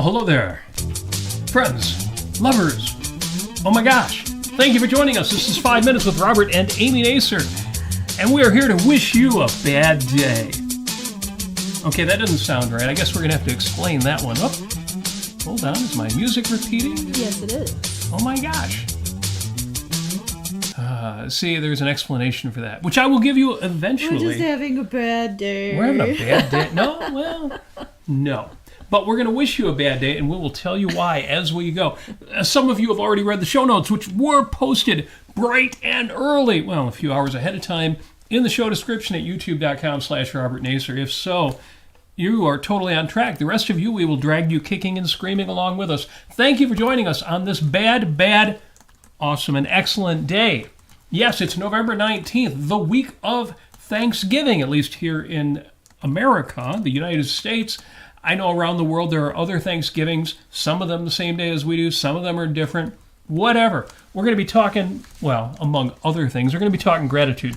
hello there. Friends, lovers. Oh my gosh. Thank you for joining us. This is 5 Minutes with Robert and Amy Nasir. And we are here to wish you a bad day. Okay, that doesn't sound right. I guess we're going to have to explain that one. Oh, hold on. Is my music repeating? Yes, it is. Oh my gosh. See, there's an explanation for that, which I will give you eventually. We're just having a bad day. We're having a bad day. No. But we're going to wish you a bad day, and we will tell you why as we go. Some of you have already read the show notes, which were posted bright and early, well, a few hours ahead of time, in the show description at youtube.com/Robert Nasir. If so, you are totally on track. The rest of you, we will drag you kicking and screaming along with us. Thank you for joining us on this bad, awesome, and excellent day. Yes, it's November 19th, the week of Thanksgiving, at least here in America, the United States. I know around the world there are other Thanksgivings, some of them the same day as we do, some of them are different, whatever. We're going to be talking, well, among other things, we're going to be talking gratitude.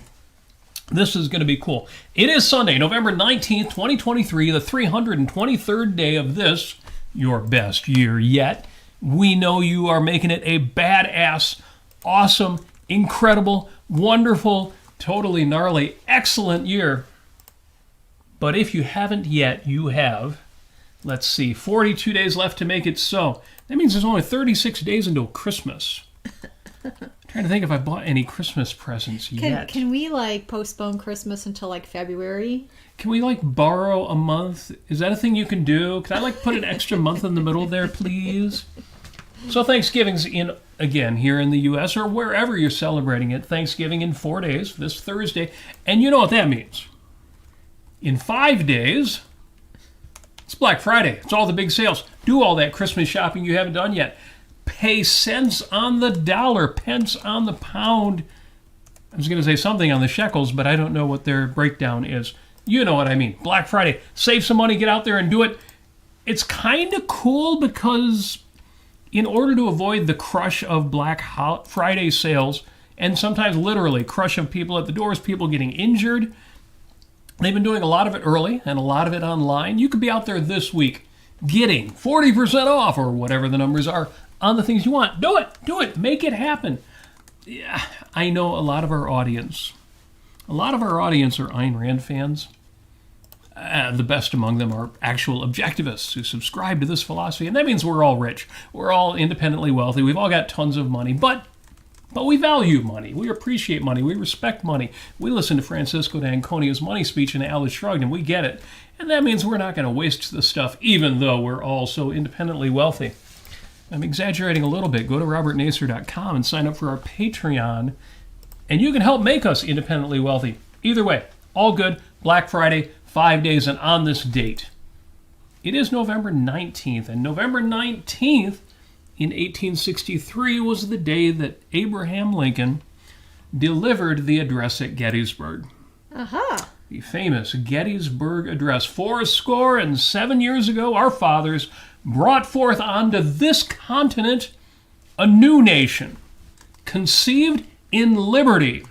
This is going to be cool. It is Sunday, November 19th, 2023, the 323rd day of this, your best year yet. We know you are making it a badass, awesome, incredible, wonderful, totally gnarly, excellent year. But if you haven't yet, you have, let's see, 42 days left to make it so. That means there's only 36 days until Christmas. I'm trying to think if I bought any Christmas presents yet. Can we, postpone Christmas until, February? Can we, borrow a month? Is that a thing you can do? Can I, put an extra month in the middle there, please? So Thanksgiving's again, here in the U.S. or wherever you're celebrating it. Thanksgiving in 4 days, this Thursday. And you know what that means. In 5 days, it's Black Friday. It's all the big sales. Do all that Christmas shopping you haven't done yet. Pay cents on the dollar, pence on the pound. I was going to say something on the shekels, but I don't know what their breakdown is. You know what I mean. Black Friday. Save some money, get out there and do it. It's kind of cool because in order to avoid the crush of Black Friday sales, and sometimes literally crush of people at the doors, people getting injured, they've been doing a lot of it early and a lot of it online. You could be out there this week getting 40% off or whatever the numbers are on the things you want. Do it. Make it happen. Yeah, I know a lot of our audience are Ayn Rand fans. The best among them are actual objectivists who subscribe to this philosophy. And that means we're all rich. We're all independently wealthy. We've all got tons of money. But we value money. We appreciate money. We respect money. We listen to Francisco d'Anconia's money speech in Atlas Shrugged, and we get it. And that means we're not going to waste the stuff, even though we're all so independently wealthy. I'm exaggerating a little bit. Go to robertnasir.com and sign up for our Patreon, and you can help make us independently wealthy. Either way, all good. Black Friday, 5 days, and on this date. It is November 19th, and November 19th in 1863 was the day that Abraham Lincoln delivered the address at Gettysburg. Aha! The famous Gettysburg Address. 77 years ago, our fathers brought forth onto this continent a new nation, conceived in liberty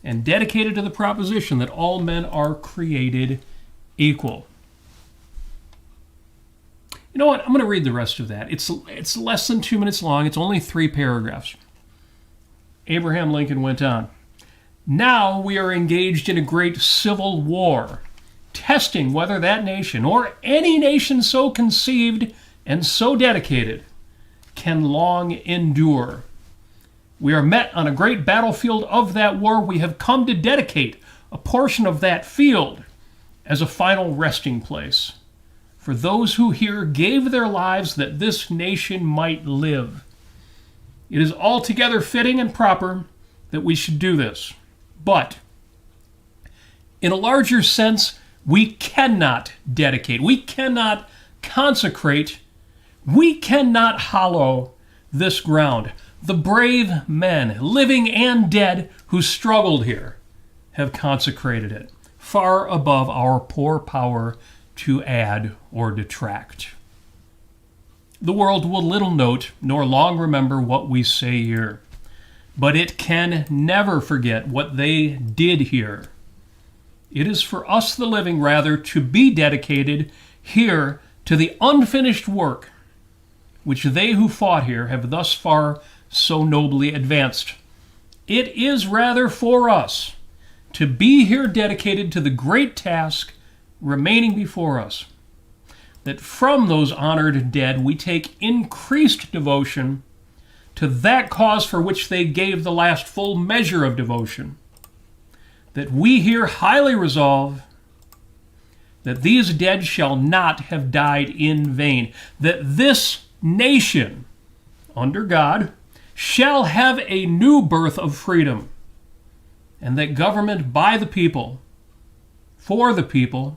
and dedicated to the proposition that all men are created equal. You know what? I'm going to read the rest of that. It's less than 2 minutes long. It's only 3 paragraphs. Abraham Lincoln went on. Now we are engaged in a great civil war, testing whether that nation, or any nation so conceived and so dedicated, can long endure. We are met on a great battlefield of that war. We have come to dedicate a portion of that field as a final resting place for those who here gave their lives that this nation might live. It is altogether fitting and proper that we should do this. But in a larger sense, we cannot dedicate, we cannot consecrate, we cannot hallow this ground. The brave men, living and dead, who struggled here have consecrated it, far above our poor power to add or detract. The world will little note nor long remember what we say here, but it can never forget what they did here. It is for us, the living, rather, to be dedicated here to the unfinished work which they who fought here have thus far so nobly advanced. It is rather for us to be here dedicated to the great task remaining before us, that from those honored dead we take increased devotion to that cause for which they gave the last full measure of devotion, that we here highly resolve that these dead shall not have died in vain, that this nation, under God, shall have a new birth of freedom, and that government by the people, for the people,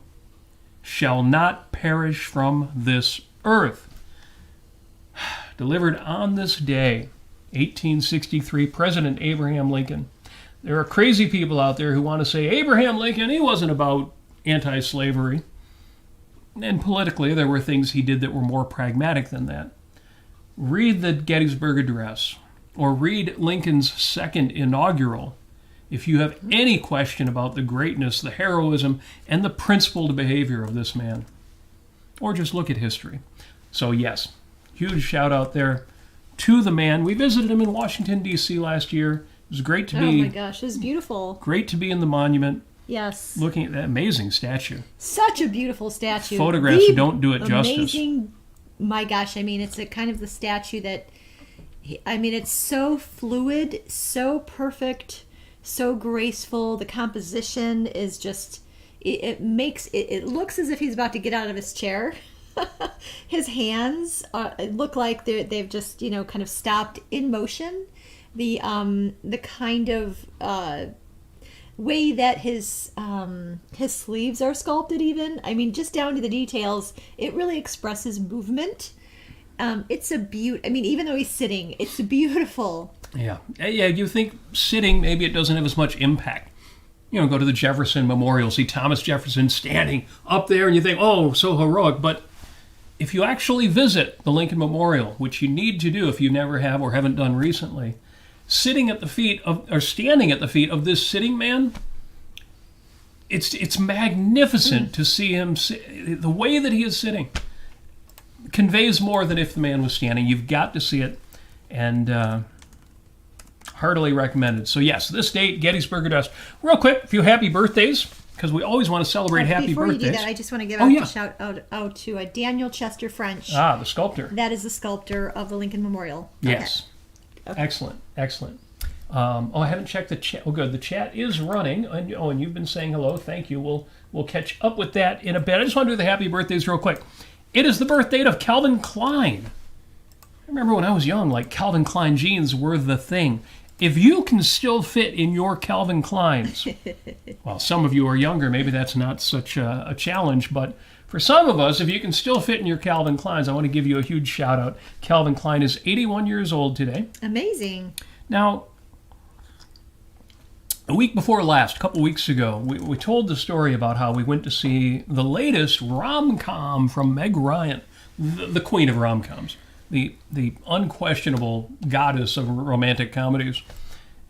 shall not perish from this earth. Delivered on this day, 1863, President Abraham Lincoln. There are crazy people out there who want to say, Abraham Lincoln, he wasn't about anti-slavery. And politically, there were things he did that were more pragmatic than that. Read the Gettysburg Address, or read Lincoln's second inaugural, if you have any question about the greatness, the heroism, and the principled behavior of this man. Or just look at history. So yes, huge shout out there to the man. We visited him in Washington, D.C. last year. It was great to be. Oh my gosh, it was beautiful. Great to be in the monument. Yes. Looking at that amazing statue. Such a beautiful statue. Photographs don't do it justice. Amazing. My gosh, I mean, it's a kind of the statue that, I mean, it's so fluid, so perfect, so graceful. The composition is just, it makes, it looks as if he's about to get out of his chair. His hands look like they've just, kind of stopped in motion. The kind of way that his sleeves are sculpted, even, I mean, just down to the details, it really expresses movement. It's a beaut. I mean, even though he's sitting, it's beautiful. Yeah. You think sitting, maybe it doesn't have as much impact. Go to the Jefferson Memorial, see Thomas Jefferson standing up there, and you think, oh, so heroic. But if you actually visit the Lincoln Memorial, which you need to do if you never have or haven't done recently, sitting at the feet of, or standing at the feet of this sitting man, it's magnificent to see him. The way that he is sitting conveys more than if the man was standing. You've got to see it, and heartily recommended. So yes, this date, Gettysburg Address. Real quick, a few happy birthdays, because we always want to celebrate happy birthdays. Before you do that, I just want to give a shout out to Daniel Chester French. The sculptor. That is the sculptor of the Lincoln Memorial. Yes. Okay. Excellent. I haven't checked the chat. Oh, good. The chat is running. And you've been saying hello. Thank you. We'll catch up with that in a bit. I just want to do the happy birthdays real quick. It is the birth date of Calvin Klein. I remember when I was young, like, Calvin Klein jeans were the thing. If you can still fit in your Calvin Kleins, well, some of you are younger, maybe that's not such a challenge, but for some of us, if you can still fit in your Calvin Kleins, I want to give you a huge shout out. Calvin Klein is 81 years old today. Amazing. Now, a week before last, a couple weeks ago, we told the story about how we went to see the latest rom-com from Meg Ryan, the queen of rom-coms. The unquestionable goddess of romantic comedies.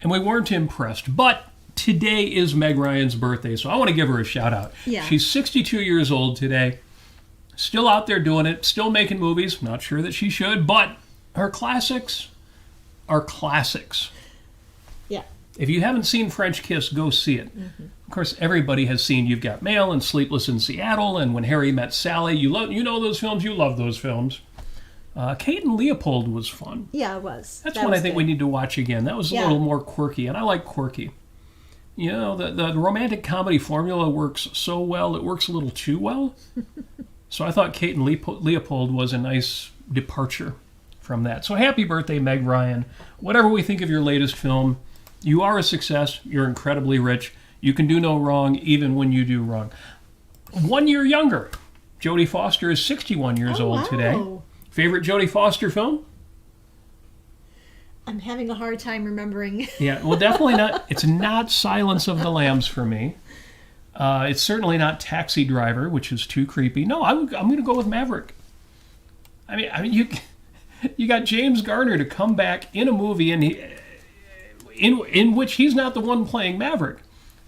And we weren't impressed. But today is Meg Ryan's birthday, so I want to give her a shout out. Yeah. She's 62 years old today. Still out there doing it. Still making movies. Not sure that she should, but her classics are classics. Yeah. If you haven't seen French Kiss, go see it. Mm-hmm. Of course, everybody has seen You've Got Mail and Sleepless in Seattle and When Harry Met Sally. You know those films. You love those films. Kate and Leopold was fun. Yeah, it was. That's one I think we need to watch again. That was a little more quirky, and I like quirky. The romantic comedy formula works so well, it works a little too well. So I thought Kate and Leopold was a nice departure from that. So happy birthday, Meg Ryan. Whatever we think of your latest film, you are a success. You're incredibly rich. You can do no wrong, even when you do wrong. 1 year younger. Jodie Foster is 61 years old today. Favorite Jodie Foster film? I'm having a hard time remembering. Yeah, well, definitely not. It's not Silence of the Lambs for me. It's certainly not Taxi Driver, which is too creepy. No, I'm going to go with Maverick. I mean, you got James Garner to come back in a movie in which he's not the one playing Maverick.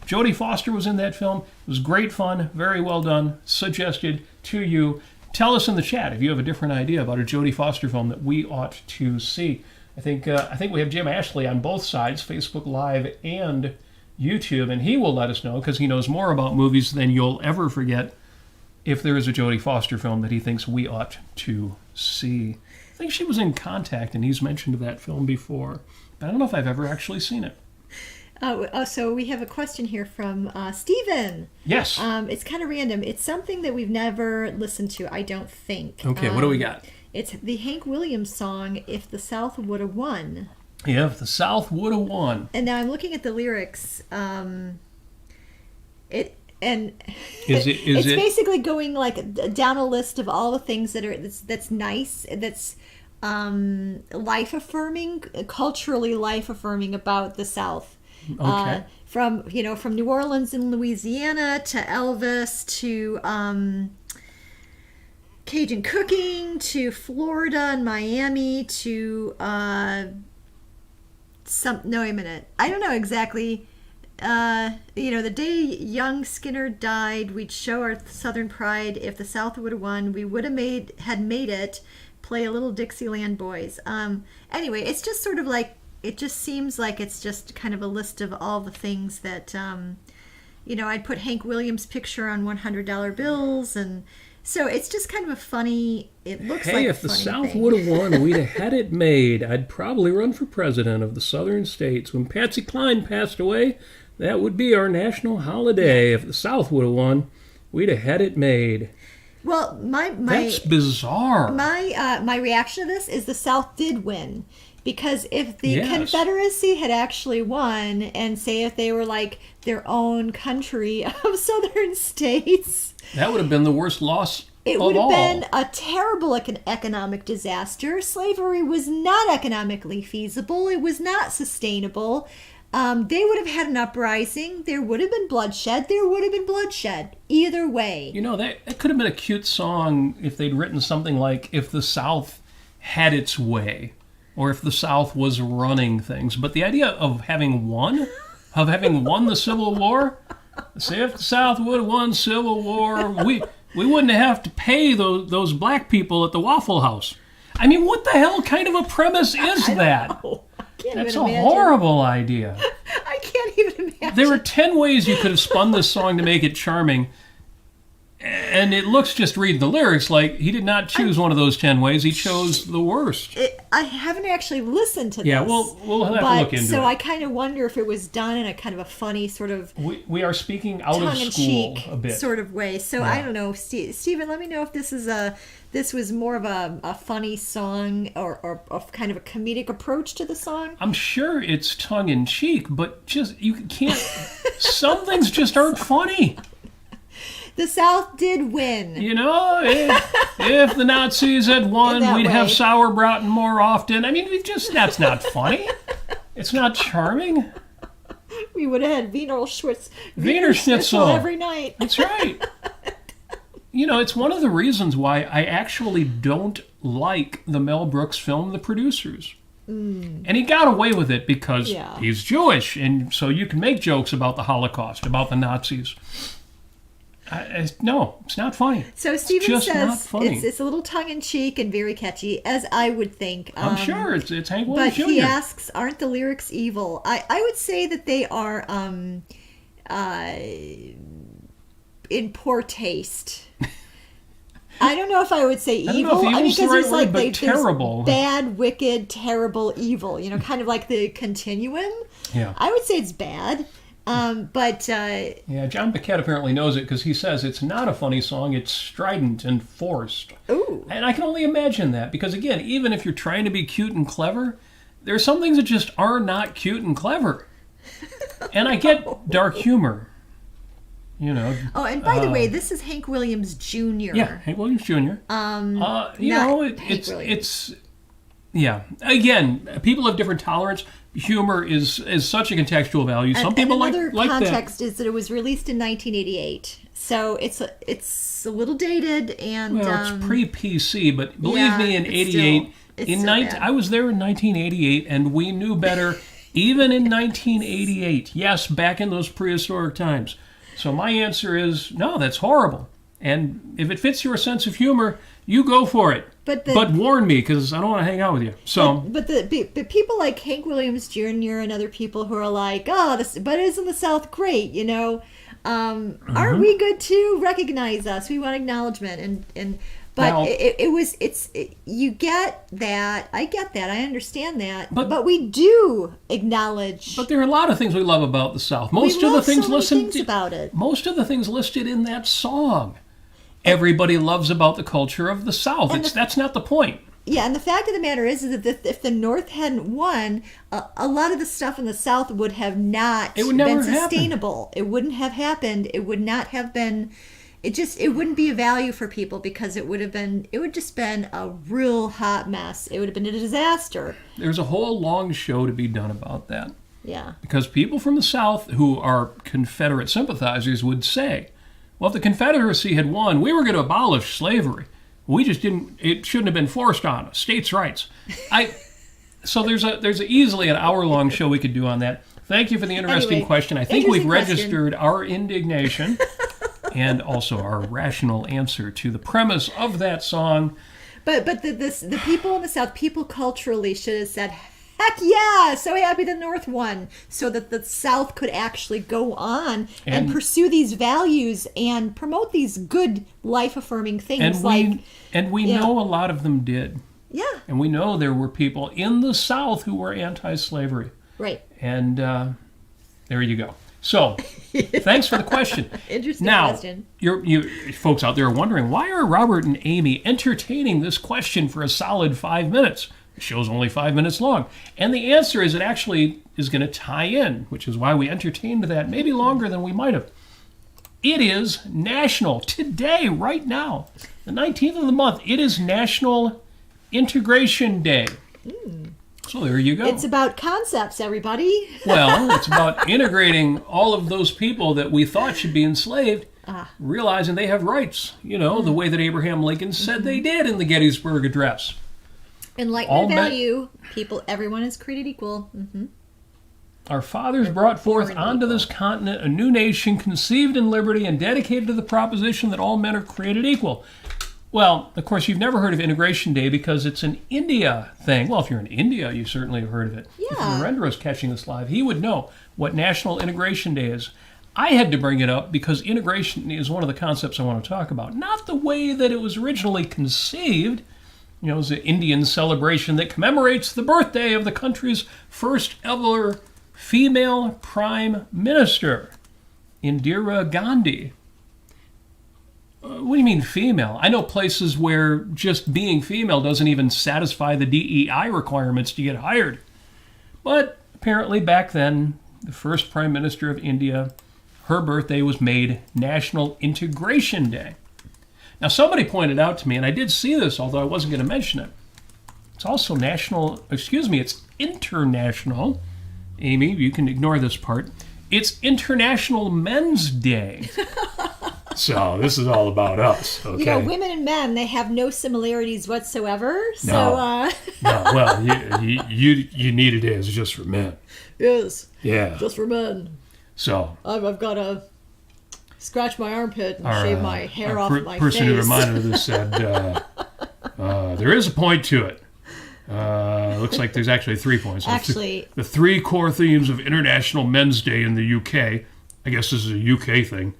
Jodie Foster was in that film. It was great fun, very well done. Suggested to you tell us in the chat if you have a different idea about a Jodie Foster film that we ought to see. I think we have Jim Ashley on both sides, Facebook Live and YouTube, and he will let us know because he knows more about movies than you'll ever forget if there is a Jodie Foster film that he thinks we ought to see. I think she was in Contact, and he's mentioned that film before. But I don't know if I've ever actually seen it. So we have a question here from Stephen. Yes. It's kind of random. It's something that we've never listened to, I don't think. Okay, what do we got? It's the Hank Williams song, If the South Would Have Won. Yeah, If the South Would Have Won. And now I'm looking at the lyrics. It's basically going like down a list of all the things that's nice, that's life affirming, culturally life affirming about the South. Okay. From New Orleans and Louisiana to Elvis to Cajun cooking to Florida and Miami to I don't know exactly. The day young Skinner died, we'd show our Southern pride. If the South would have won, we would have made it. Play a little Dixieland Boys. Anyway, it's just sort of like, it just seems like it's just kind of a list of all the things that, I'd put Hank Williams' picture on $100 bills, and so it's just kind of a funny, it looks like a funny thing. Hey, if the South would have won, we'd have had it made. I'd probably run for president of the southern states. When Patsy Klein passed away, that would be our national holiday. If the South would have won, we'd have had it made. Well, that's bizarre. My reaction to this is the South did win. Because if the Confederacy had actually won, and say if they were like their own country of southern states, that would have been the worst loss of all. It would have been a terrible economic disaster. Slavery was not economically feasible. It was not sustainable. They would have had an uprising. There would have been bloodshed. Either way. That could have been a cute song if they'd written something like, if the South had its way. Or if the South was running things. But the idea of having won the Civil War, say if the South would have won Civil War, we wouldn't have to pay those black people at the Waffle House. I mean, what the hell kind of a premise is that? That's a horrible idea. I can't even imagine. There were 10 ways you could have spun this song to make it charming. And it looks, just reading the lyrics, like he did not choose one of those 10 ways. He chose the worst. I haven't actually listened to this. Yeah, we'll have to look into it. So I kind of wonder if it was done in a kind of a funny sort of... We are speaking out of school a bit. Sort of way. So yeah. I don't know. Stephen, let me know if this was more of a funny song or kind of a comedic approach to the song. I'm sure it's tongue-in-cheek, but just, you can't... some things just aren't funny. The South did win. If the Nazis had won, we'd have sauerbraten more often. I mean, that's not funny. It's not charming. We would have had Wiener Schnitzel every night. That's right. It's one of the reasons why I actually don't like the Mel Brooks film, The Producers. And he got away with it because he's Jewish, and so you can make jokes about the Holocaust, about the Nazis. No, it's not funny. So Stephen says it's a little tongue-in-cheek and very catchy, as I would think. I'm sure it's Hank Williams Jr. But he asks, aren't the lyrics evil? I would say that they are in poor taste. I don't know if I would say evil. Because there's like terrible. Bad, wicked, terrible, evil. Kind of like the continuum. Yeah. I would say it's bad. John Paquette apparently knows it because he says it's not a funny song, it's strident and forced. Ooh. And I can only imagine that because, again, even if you're trying to be cute and clever, there are some things that just are not cute and clever. And I get dark humor, Oh, and by the way, this is Hank Williams Jr. Yeah, Hank Williams Jr. It's again, people have different tolerance. Humor is such a contextual value. Some people like that. Another context is that it was released in 1988, so it's a little dated and. Well, it's pre-PC, but believe me, in '88, I was there in 1988, and we knew better, even in 1988. Yes, back in those prehistoric times. So my answer is no. That's horrible. And if it fits your sense of humor, you go for it. But warn me, because I don't want to hang out with you. So, but people like Hank Williams Jr. and other people who are like, but isn't the South great? You know, aren't we good too? Recognize us. We want acknowledgement. But now, you get that. I get that. I understand that. But we do acknowledge. But there are a lot of things we love about the South. Most of the things about it. Most of the things listed in that song, everybody loves about the culture of the South. That's not the point. Yeah, and the fact of the matter is that if the North hadn't won, a lot of the stuff in the South would have not been sustainable. It wouldn't have happened. It would not have been. It wouldn't be a value for people because it would just been a real hot mess. It would have been a disaster. There's a whole long show to be done about that. Yeah. Because people from the South who are Confederate sympathizers would say, well, if the Confederacy had won, we were going to abolish slavery. We just didn't. It shouldn't have been forced on us. States' rights. So there's easily an hour-long show we could do on that. Thank you for the interesting question. I think we've registered our indignation and also our rational answer to the premise of that song. But the people in the South, people culturally should have said, heck yeah, so happy the North won, so that the South could actually go on and pursue these values and promote these good life-affirming things. And we know a lot of them did. Yeah. And we know there were people in the South who were anti-slavery. Right. And there you go. So, thanks for the question. Interesting question. You folks out there are wondering, why are Robert and Amy entertaining this question for a solid 5 minutes? The show's only 5 minutes long. And the answer is it actually is going to tie in, which is why we entertained that maybe longer than we might have. It is national, today, right now, the 19th of the month, it is National Integration Day. So there you go. It's about concepts, everybody. Well, it's about integrating all of those people that we thought should be enslaved, realizing they have rights, the way that Abraham Lincoln said they did in the Gettysburg Address. Enlightenment value, everyone is created equal. Mm-hmm. Our fathers brought forth onto this continent a new nation conceived in liberty and dedicated to the proposition that all men are created equal. Well, of course, you've never heard of Integration Day because it's an India thing. Well, if you're in India, you certainly have heard of it. Yeah. If Narendra's catching this live, he would know what National Integration Day is. I had to bring it up because integration is one of the concepts I want to talk about. Not the way that it was originally conceived. It was an Indian celebration that commemorates the birthday of the country's first ever female prime minister, Indira Gandhi. What do you mean female? I know places where just being female doesn't even satisfy the DEI requirements to get hired. But apparently back then, the first Prime Minister of India, her birthday was made National Integration Day. Now somebody pointed out to me, and I did see this, although I wasn't going to mention it. It's also it's international. Amy, you can ignore this part. It's International Men's Day. So this is all about us, okay? Women and men, they have no similarities whatsoever. No, well, you need it as just for men. Yes. Yeah. Just for men. So I've got to scratch my armpit and shave my hair off my face. The person who reminded me of this said, there is a point to it. Looks like there's actually 3 points. Actually, the 3 core themes of International Men's Day in the UK, I guess this is a UK thing,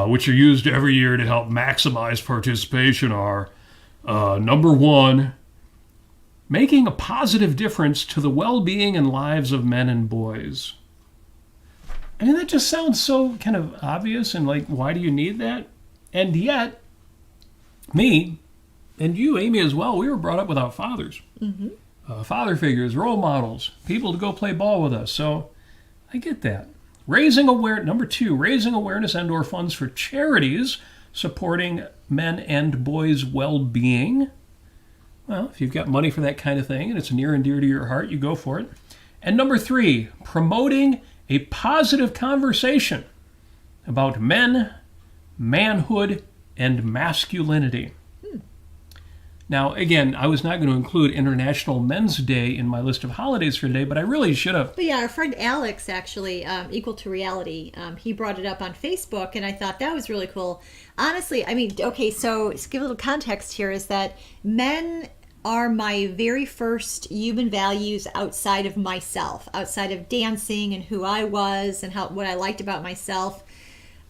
which are used every year to help maximize participation are, number 1, making a positive difference to the well-being and lives of men and boys. I mean, that just sounds so kind of obvious and like, why do you need that? And yet, me, and you, Amy, as well, we were brought up without fathers. Mm-hmm. Father figures, role models, people to go play ball with us. So I get that. Number 2, raising awareness and or funds for charities supporting men and boys' well-being. Well, if you've got money for that kind of thing and it's near and dear to your heart, you go for it. And number 3, promoting a positive conversation about men, manhood, and masculinity. Now, again, I was not going to include International Men's Day in my list of holidays for today, but I really should have. But yeah, our friend Alex, actually, Equal to Reality, he brought it up on Facebook, and I thought that was really cool. Honestly, I mean, okay, so to give a little context here is that men are my very first human values outside of myself, outside of dancing and who I was and what I liked about myself.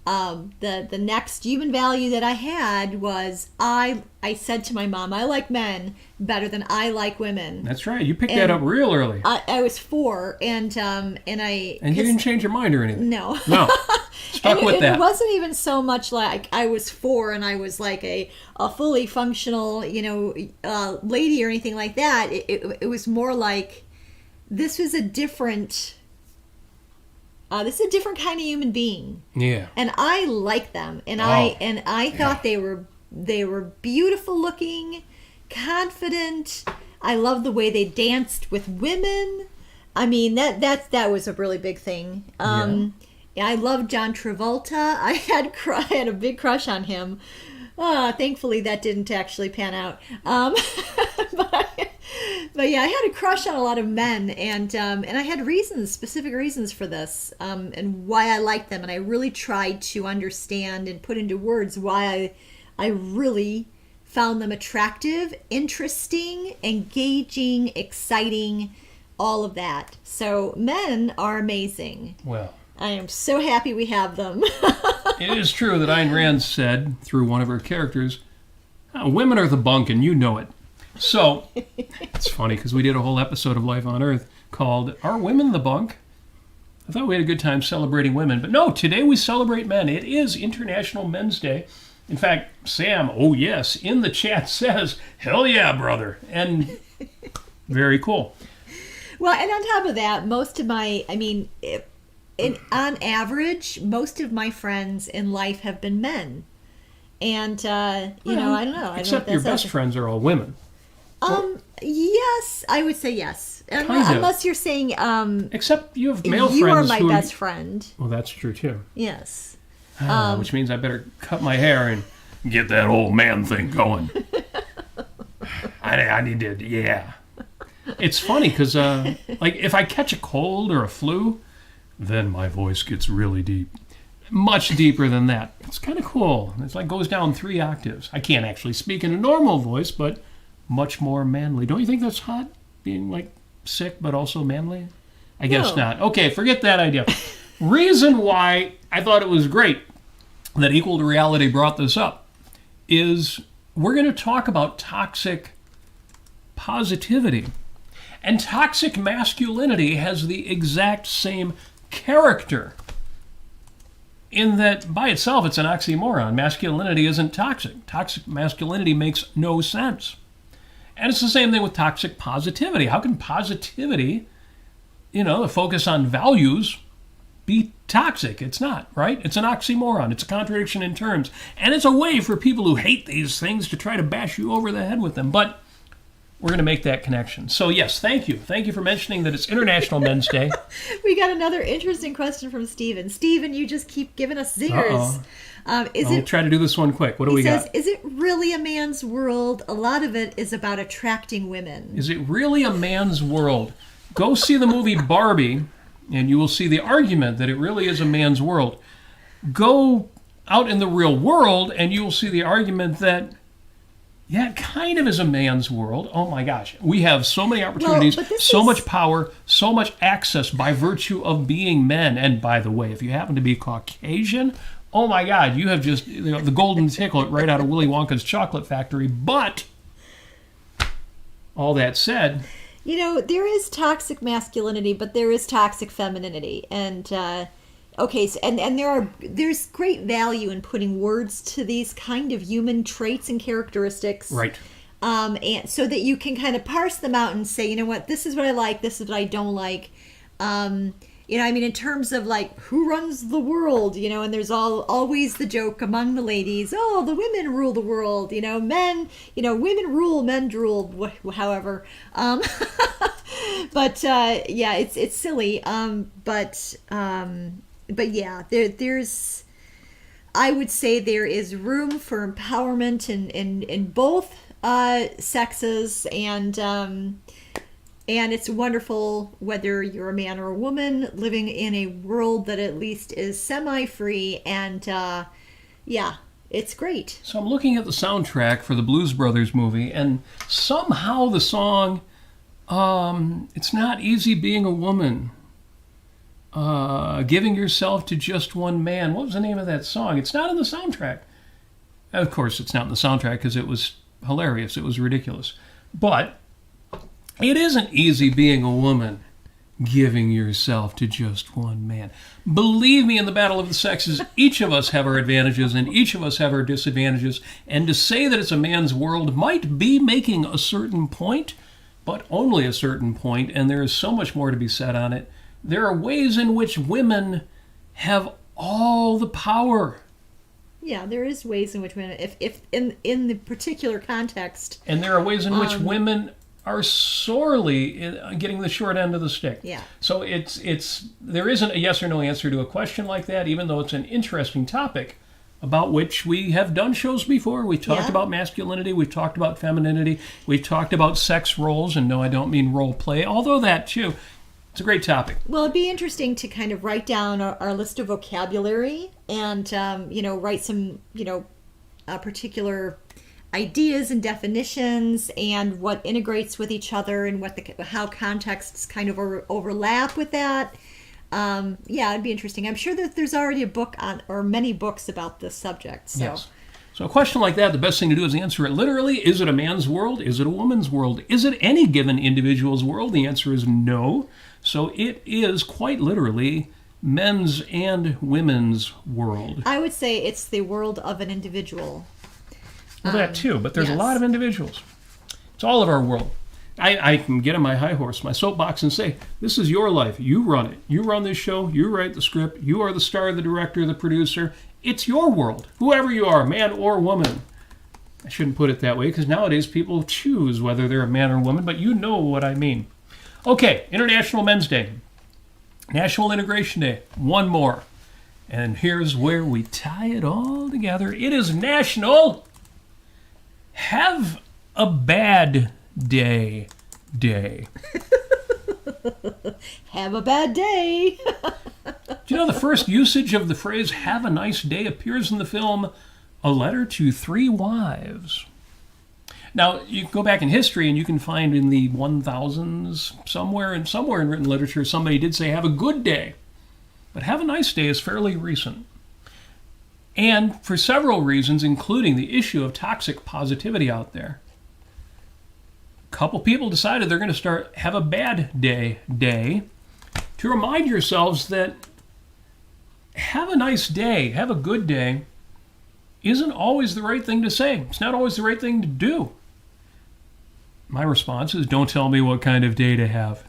The next human value that I had was I said to my mom, I like men better than I like women. That's right. You picked that up real early. I was 4, and you didn't change your mind or anything. No. Stuck with that. It wasn't even so much like I was 4 and I was like a fully functional, lady or anything like that. It was more like this was a different. This is a different kind of human being. Yeah. And I like them, and I thought they were beautiful looking, confident. I loved the way they danced with women. I mean, that was a really big thing. I loved John Travolta. I had a big crush on him. Thankfully, that didn't actually pan out. But yeah, I had a crush on a lot of men, and I had specific reasons for this, and why I liked them, and I really tried to understand and put into words why I really found them attractive, interesting, engaging, exciting, all of that. So men are amazing. Well, I am so happy we have them. It is true that Ayn Rand said, through one of her characters, women are the bunk and you know it. So, it's funny because we did a whole episode of Life on Earth called Are Women the Bunk? I thought we had a good time celebrating women. But no, today we celebrate men. It is International Men's Day. In fact, Sam, oh yes, in the chat says, hell yeah, brother. And very cool. Well, and on top of that, on average, most of my friends in life have been men. And, I don't know. Except your best friends are all women. Yes, I would say yes. Unless you're saying, except you have male friends. You are my best friend. Well, that's true too. Yes. Which means I better cut my hair and get that old man thing going. I need to, yeah. It's funny because, like, if I catch a cold or a flu, then my voice gets really deep. Much deeper than that. It's kind of cool. It's like goes down 3 octaves. I can't actually speak in a normal voice, but much more manly. Don't you think that's hot? Being like sick, but also manly? I guess not. Okay, forget that idea. Reason why I thought it was great that Equal to Reality brought this up is we're going to talk about toxic positivity. And toxic masculinity has the exact same character in that by itself it's an oxymoron. Masculinity isn't toxic. Toxic masculinity makes no sense. And it's the same thing with toxic positivity. How can positivity, the focus on values, be toxic? It's not, right? It's an oxymoron. It's a contradiction in terms. And it's a way for people who hate these things to try to bash you over the head with them. But we're going to make that connection. So yes, thank you. Thank you for mentioning that it's International Men's Day. We got another interesting question from Steven. Steven, you just keep giving us zingers. I'll try to do this one quick. What do we got? He says, is it really a man's world? A lot of it is about attracting women. Is it really a man's world? Go see the movie Barbie, and you will see the argument that it really is a man's world. Go out in the real world, and you will see the argument that it kind of is a man's world. Oh my gosh. We have so many opportunities, much power, so much access by virtue of being men. And by the way, if you happen to be Caucasian, oh my God, you have just the golden ticket right out of Willy Wonka's chocolate factory. But all that said, there is toxic masculinity, but there is toxic femininity. And okay, so, and there's great value in putting words to these kind of human traits and characteristics, right? And so that you can kind of parse them out and say, this is what I like, this is what I don't like. In terms of like who runs the world, and there's always the joke among the ladies, oh, the women rule the world, men, women rule, men drool, however. But it's silly. But yeah, there's, I would say there is room for empowerment in both sexes, and it's wonderful whether you're a man or a woman living in a world that at least is semi-free, and yeah, it's great. So I'm looking at the soundtrack for the Blues Brothers movie, and somehow the song, It's Not Easy Being a Woman, Giving Yourself to Just One Man. What was the name of that song? It's not in the soundtrack. Of course, it's not in the soundtrack because it was hilarious. It was ridiculous. But it isn't easy being a woman, giving yourself to just one man. Believe me, in the battle of the sexes, each of us have our advantages and each of us have our disadvantages. And to say that it's a man's world might be making a certain point, but only a certain point, and there is so much more to be said on it. There are ways in which women have all the power. Yeah, there is ways in which women, if in the particular context. And there are ways in which women are sorely getting the short end of the stick. Yeah. So there isn't a yes or no answer to a question like that, even though it's an interesting topic about which we have done shows before. We've talked about masculinity, we've talked about femininity, we've talked about sex roles, and no, I don't mean role play, although that too. It's a great topic. Well, it'd be interesting to kind of write down our list of vocabulary and, write some, particular ideas and definitions and what integrates with each other and how contexts kind of overlap with that. It'd be interesting. I'm sure that there's already a book or many books about this subject. So. Yes. So a question like that, the best thing to do is answer it literally. Is it a man's world? Is it a woman's world? Is it any given individual's world? The answer is no. So it is quite literally men's and women's world. I would say it's the world of an individual. Well, that too, but there's a lot of individuals. It's all of our world. I can get on my high horse, my soapbox, and say, this is your life. You run it. You run this show. You write the script. You are the star, the director, the producer. It's your world, whoever you are, man or woman. I shouldn't put it that way because nowadays people choose whether they're a man or a woman, but you know what I mean. Okay, International Men's Day. National Integration Day. One more. And here's where we tie it all together. It is National Have a Bad Day. Have a bad day. Do you know the first usage of the phrase have a nice day appears in the film A Letter to Three Wives? Now, you can go back in history and you can find in the 1000s, somewhere in written literature, somebody did say have a good day. But have a nice day is fairly recent. And for several reasons, including the issue of toxic positivity out there. A couple people decided they're going to start have a bad day to remind yourselves that have a nice day, have a good day, isn't always the right thing to say. It's not always the right thing to do. My response is, don't tell me what kind of day to have.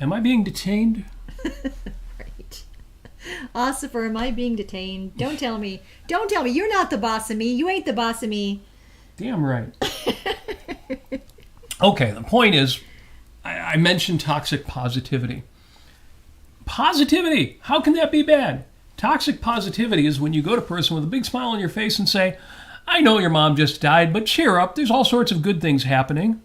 Am I being detained? Right. Ossifer, am I being detained? Don't tell me. Don't tell me. You're not the boss of me. You ain't the boss of me. Damn right. Okay, the point is, I mentioned toxic positivity. Positivity, how can that be bad? Toxic positivity is when you go to a person with a big smile on your face and say, I know your mom just died, but cheer up, there's all sorts of good things happening.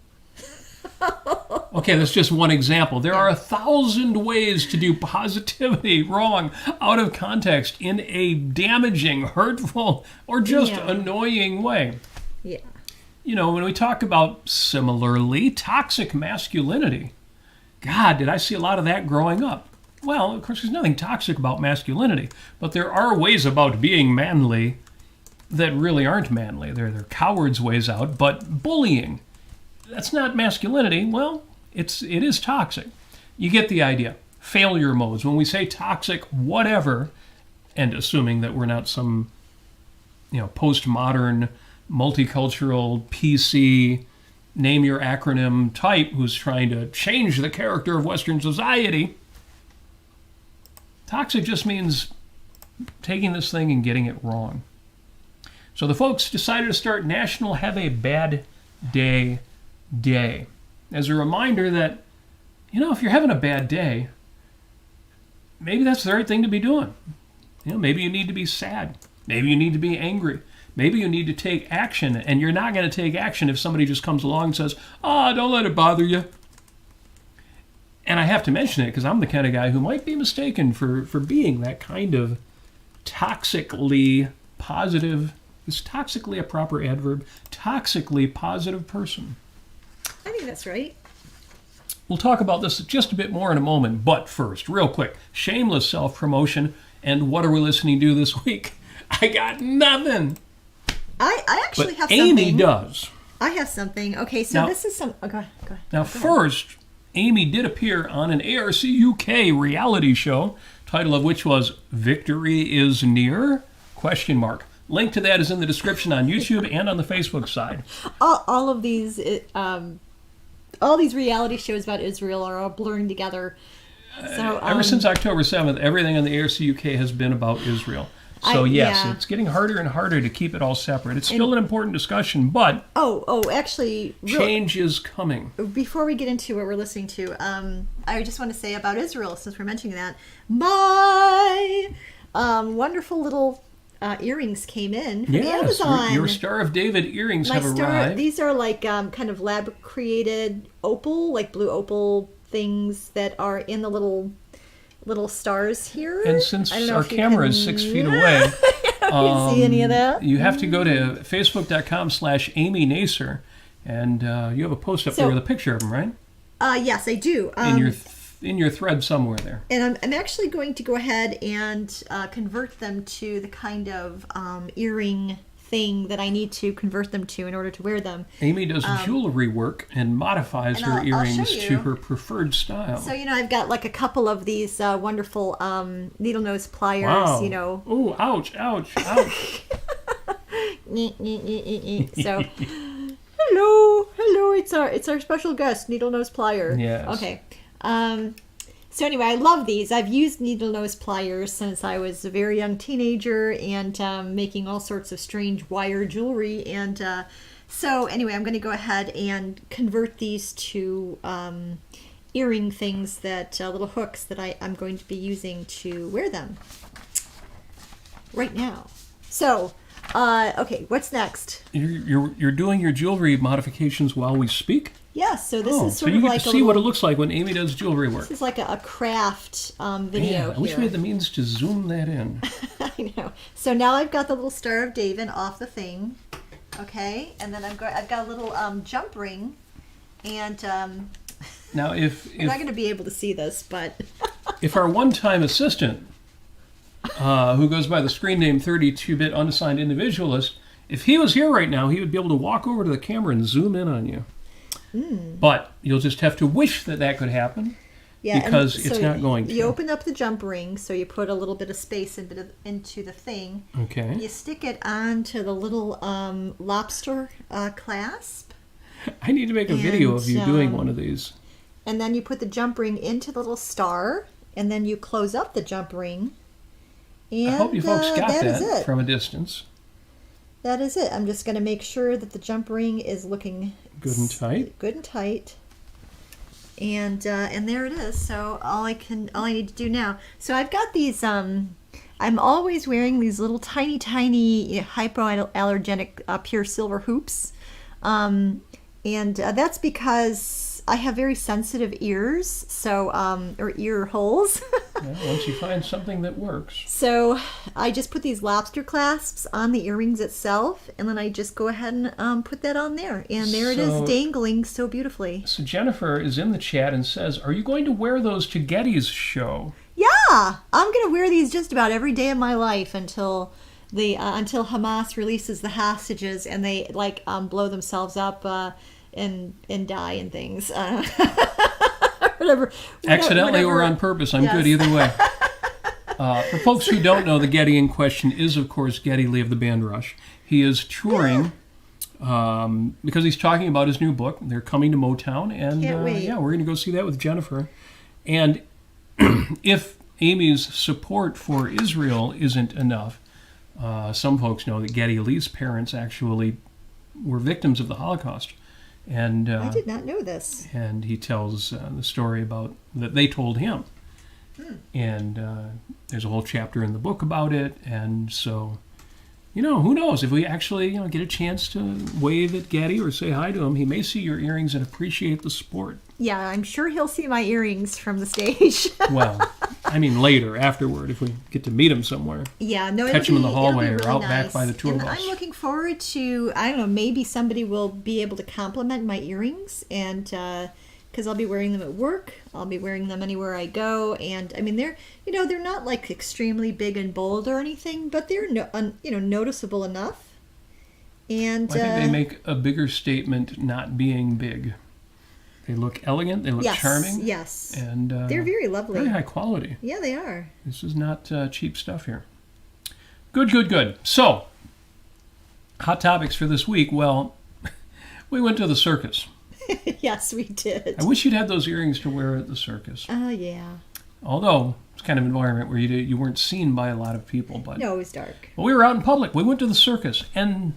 Okay, that's just one example. There are 1,000 ways to do positivity wrong, out of context, in a damaging, hurtful, or just annoying way. Yeah. You know, when we talk about, similarly, toxic masculinity, God, did I see a lot of that growing up. Well, of course, there's nothing toxic about masculinity, but there are ways about being manly that really aren't manly. They're cowards' ways out, but bullying, that's not masculinity. Well, it is toxic. You get the idea. Failure modes. When we say toxic whatever, and assuming that we're not some, postmodern, multicultural, PC, name your acronym type who's trying to change the character of Western society, toxic just means taking this thing and getting it wrong. So the folks decided to start National Have a Bad Day as a reminder that, if you're having a bad day, maybe that's the right thing to be doing. Maybe you need to be sad. Maybe you need to be angry. Maybe you need to take action, and you're not going to take action if somebody just comes along and says, don't let it bother you. And I have to mention it because I'm the kind of guy who might be mistaken for being that kind of toxically positive. Is toxically a proper adverb? Toxically positive person. I think that's right. We'll talk about this just a bit more in a moment, but first, real quick, shameless self-promotion. And what are we listening to this week? I got nothing. I actually have Amy something. does. I have something. Okay, so Now, this is some... Oh, go ahead. Now, first, Amy did appear on an ARC UK reality show, title of which was Victory is Near? ? Link to that is in the description on YouTube and on the Facebook side. All of these... all these reality shows about Israel are all blurring together. So ever since October 7th, everything on the ARC UK has been about Israel. So it's getting harder and harder to keep it all separate. It's still an important discussion, but actually, change is coming. Before we get into what we're listening to, I just want to say about Israel, since we're mentioning that, my wonderful little earrings came in from Amazon. Your Star of David earrings have arrived. These are like kind of lab-created opal, like blue opal things that are in the little stars here. And since our camera is 6 feet away, you see any of that? You have to go to facebook.com/Amy Nasir, and you have a post up there with a picture of them, right? Yes, I do. In your thread somewhere there. And I'm actually going to go ahead and convert them to the kind of earring thing that I need to convert them to in order to wear them. Amy does jewelry work and modifies her earrings to her preferred style. So, I've got like a couple of these wonderful needle nose pliers, Wow. Ooh, ouch, ouch, ouch. So, hello, it's our special guest, needle nose plier. Yes. Okay. So anyway, I love these. I've used needle nose pliers since I was a very young teenager and making all sorts of strange wire jewelry. And so anyway, I'm going to go ahead and convert these to earring things, that little hooks that I'm going to be using to wear them right now. So, okay, what's next? You're doing your jewelry modifications while we speak? Yes, so this is sort of like you get to see what it looks like when Amy does jewelry work. This is like a craft video. I wish we had the means to zoom that in. I know. So now I've got the little Star of David off the thing, okay, and then I've got a little jump ring, and now if you're not going to be able to see this, but if our one-time assistant, who goes by the screen name 32-bit unassigned individualist, if he was here right now, he would be able to walk over to the camera and zoom in on you. But you'll just have to wish that could happen, because it's not going to. You open up the jump ring, so you put a little bit of space into the thing. Okay. You stick it onto the little lobster clasp. I need to make a video of you doing one of these. And then you put the jump ring into the little star, and then you close up the jump ring. And I hope you folks got that from a distance. That is it. I'm just going to make sure that the jump ring is looking good and tight. Good and tight. And there it is. So all I need to do now. So I've got these. I'm always wearing these little tiny hypoallergenic pure silver hoops, and that's because I have very sensitive ears. So or ear holes. Once you find something that works. So I just put these lobster clasps on the earrings itself, and then I just go ahead and put that on there. And there it is, dangling so beautifully. So Jennifer is in the chat and says, are you going to wear those to Getty's show? Yeah, I'm going to wear these just about every day of my life until Hamas releases the hostages and they blow themselves up and die and things. Whatever. Accidentally or on purpose. I'm good either way. For folks who don't know, the Getty in question is, of course, Geddy Lee of the band Rush. He is touring because he's talking about his new book. They're coming to Motown. And we're going to go see that with Jennifer. And if Amy's support for Israel isn't enough, some folks know that Geddy Lee's parents actually were victims of the Holocaust. And I did not know this. And he tells the story about that they told him. And there's a whole chapter in the book about it. And so who knows? If we actually, get a chance to wave at Getty or say hi to him, he may see your earrings and appreciate the sport. Yeah, I'm sure he'll see my earrings from the stage. Well, I mean later, afterward, if we get to meet him somewhere. Yeah, no, catch him in the hallway really or out nice. back by the tour and bus. I'm looking forward to, I don't know, maybe somebody will be able to compliment my earrings, and because I'll be wearing them at work, I'll be wearing them anywhere I go, and I mean they're not like extremely big and bold or anything, but they're noticeable enough. And I think they make a bigger statement not being big. They look elegant, they look charming. Yes. And they're very lovely. Very high quality. Yeah, they are. This is not cheap stuff here. Good. So, hot topics for this week. Well, we went to the circus. Yes, we did. I wish you'd had those earrings to wear at the circus. Oh, yeah. Although, it's kind of an environment where you weren't seen by a lot of people. But no, it was dark. But we were out in public. We went to the circus. And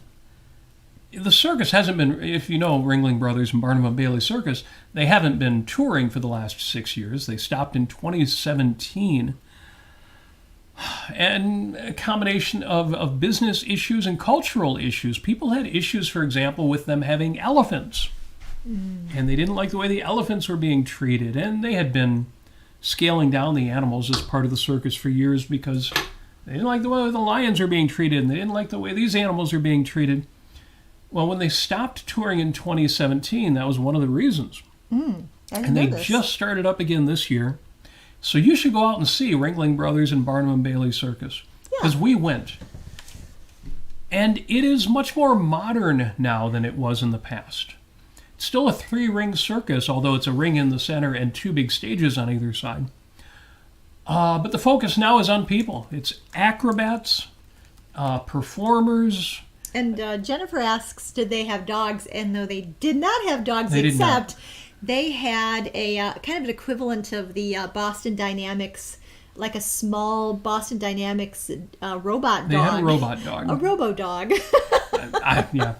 the circus hasn't been, if you know Ringling Brothers and Barnum and Bailey Circus, they haven't been touring for the last 6 years. They stopped in 2017. And a combination of business issues and cultural issues. People had issues, for example, with them having elephants. And they didn't like the way the elephants were being treated. And they had been scaling down the animals as part of the circus for years because they didn't like the way the lions are being treated. And they didn't like the way these animals are being treated. Well, when they stopped touring in 2017, that was one of the reasons. And they just started up again this year. So you should go out and see Ringling Brothers and Barnum and Bailey Circus. Because we went. And it is much more modern now than it was in the past. It's still a 3-ring circus, although it's a ring in the center and 2 big stages on either side. But the focus now is on people. It's acrobats, performers. And Jennifer asks, did they have dogs? And no, they did not have dogs, they had a kind of an equivalent of the Boston Dynamics, like a small Boston Dynamics robot dog. They had a robot dog. A robo-dog.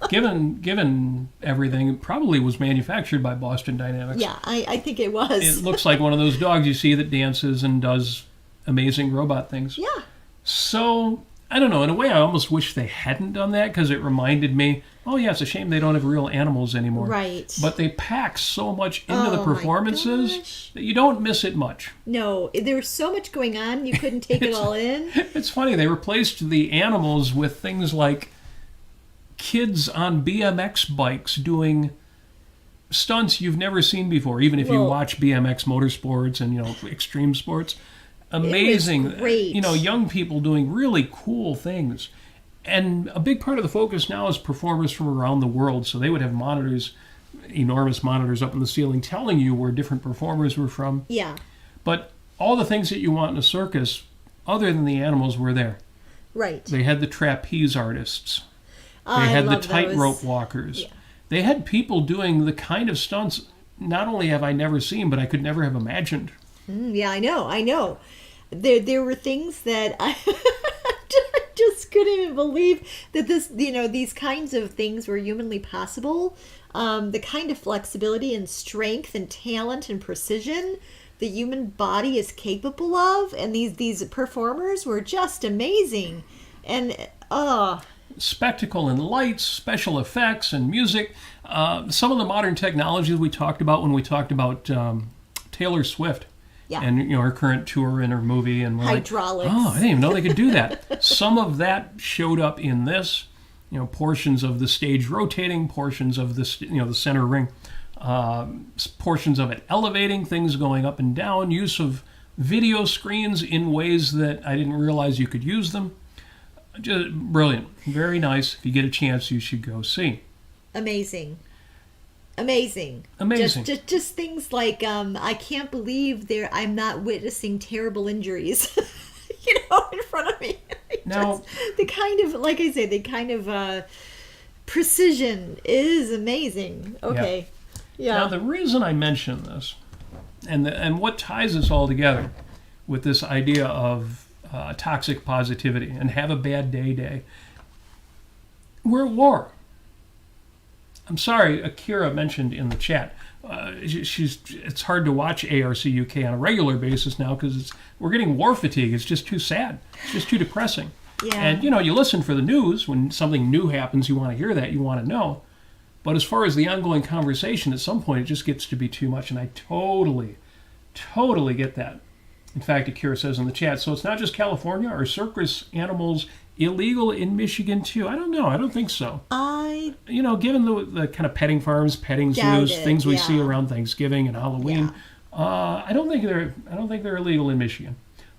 Given everything, it probably was manufactured by Boston Dynamics. Yeah, I think it was. It looks like one of those dogs you see that dances and does amazing robot things. Yeah. So, I don't know, in a way I almost wish they hadn't done that because it reminded me, oh yeah, it's a shame they don't have real animals anymore. Right. But they pack so much into the performances that you don't miss it much. No, there was so much going on, you couldn't take it all in. It's funny, they replaced the animals with things like kids on BMX bikes doing stunts you've never seen before, even if you watch BMX motorsports and, extreme sports. Amazing. It was great. Young people doing really cool things. And a big part of the focus now is performers from around the world. So they would have monitors, enormous monitors up in the ceiling telling you where different performers were from. Yeah. But all the things that you want in a circus, other than the animals, were there. Right. They had the trapeze artists. They had the tightrope walkers. Yeah. They had people doing the kind of stunts not only have I never seen, but I could never have imagined. Yeah, I know. There were things that I just couldn't even believe that these kinds of things were humanly possible. The kind of flexibility and strength and talent and precision the human body is capable of, and these performers were just amazing. And spectacle and lights, special effects and music. Some of the modern technologies we talked about when we talked about Taylor Swift. Yeah. And her current tour and her movie and hydraulics. I didn't even know they could do that. Some of that showed up in this. Portions of the stage rotating, portions of the the center ring, portions of it elevating, things going up and down, use of video screens in ways that I didn't realize you could use them. Just brilliant, very nice. If you get a chance, you should go see. Amazing. Just things like I can't believe I'm not witnessing terrible injuries, in front of me. Now, the kind of, like I say, the kind of precision is amazing. Okay, yeah. Now the reason I mention this, and what ties us all together, with this idea of toxic positivity and have a bad day. We're at war. I'm sorry, Akira mentioned in the chat. It's hard to watch ARC UK on a regular basis now because we're getting war fatigue. It's just too sad. It's just too depressing. Yeah. And, you listen for the news. When something new happens, you want to hear that. You want to know. But as far as the ongoing conversation, at some point, it just gets to be too much. And I totally get that. In fact, Akira says in the chat, so it's not just California. Are circus animals illegal in Michigan, too? I don't know. I don't think so. Given the kind of petting farms, petting zoos, things we see around Thanksgiving and Halloween, I don't think they're illegal in Michigan.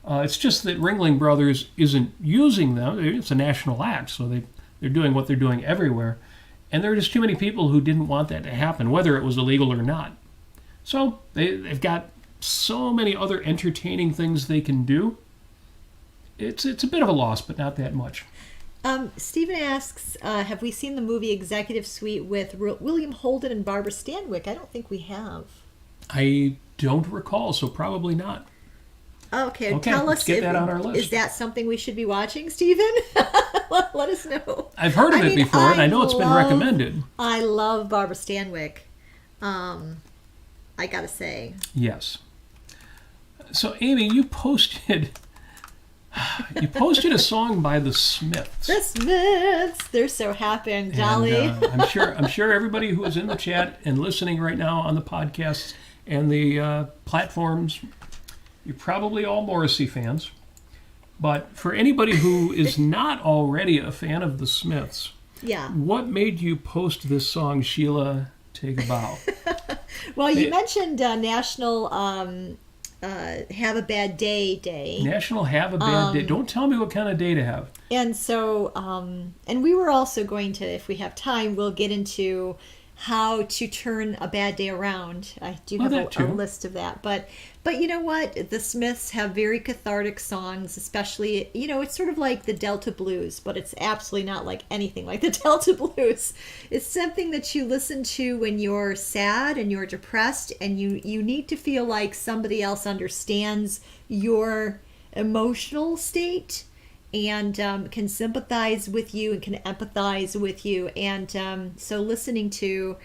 It's just that Ringling Brothers isn't using them. It's a national act, so they're doing what they're doing everywhere. And there are just too many people who didn't want that to happen, whether it was illegal or not. So they've got so many other entertaining things they can do. It's a bit of a loss, but not that much. Stephen asks, have we seen the movie Executive Suite with William Holden and Barbara Stanwyck? I don't think we have. I don't recall, so probably not. Okay, tell us. Get that on our list. Is that something we should be watching, Stephen? Let us know. I've heard of it before, and I know it's been recommended. I love Barbara Stanwyck. I gotta say. Yes. So, Amy, you posted a song by the Smiths. The Smiths. They're so happy and jolly. And, I'm sure everybody who is in the chat and listening right now on the podcasts and the platforms, you're probably all Morrissey fans. But for anybody who is not already a fan of the Smiths, what made you post this song, Sheila, Take a Bow? Well, you mentioned National Have a Bad Day. National Have a Bad Day. Don't tell me what kind of day to have. And so, and we were also going to, if we have time, we'll get into how to turn a bad day around. I do have a list of that. But you know what? The Smiths have very cathartic songs, especially, it's sort of like the Delta Blues, but it's absolutely not like anything like the Delta Blues. It's something that you listen to when you're sad and you're depressed and you need to feel like somebody else understands your emotional state and can sympathize with you and can empathize with you. And so listening to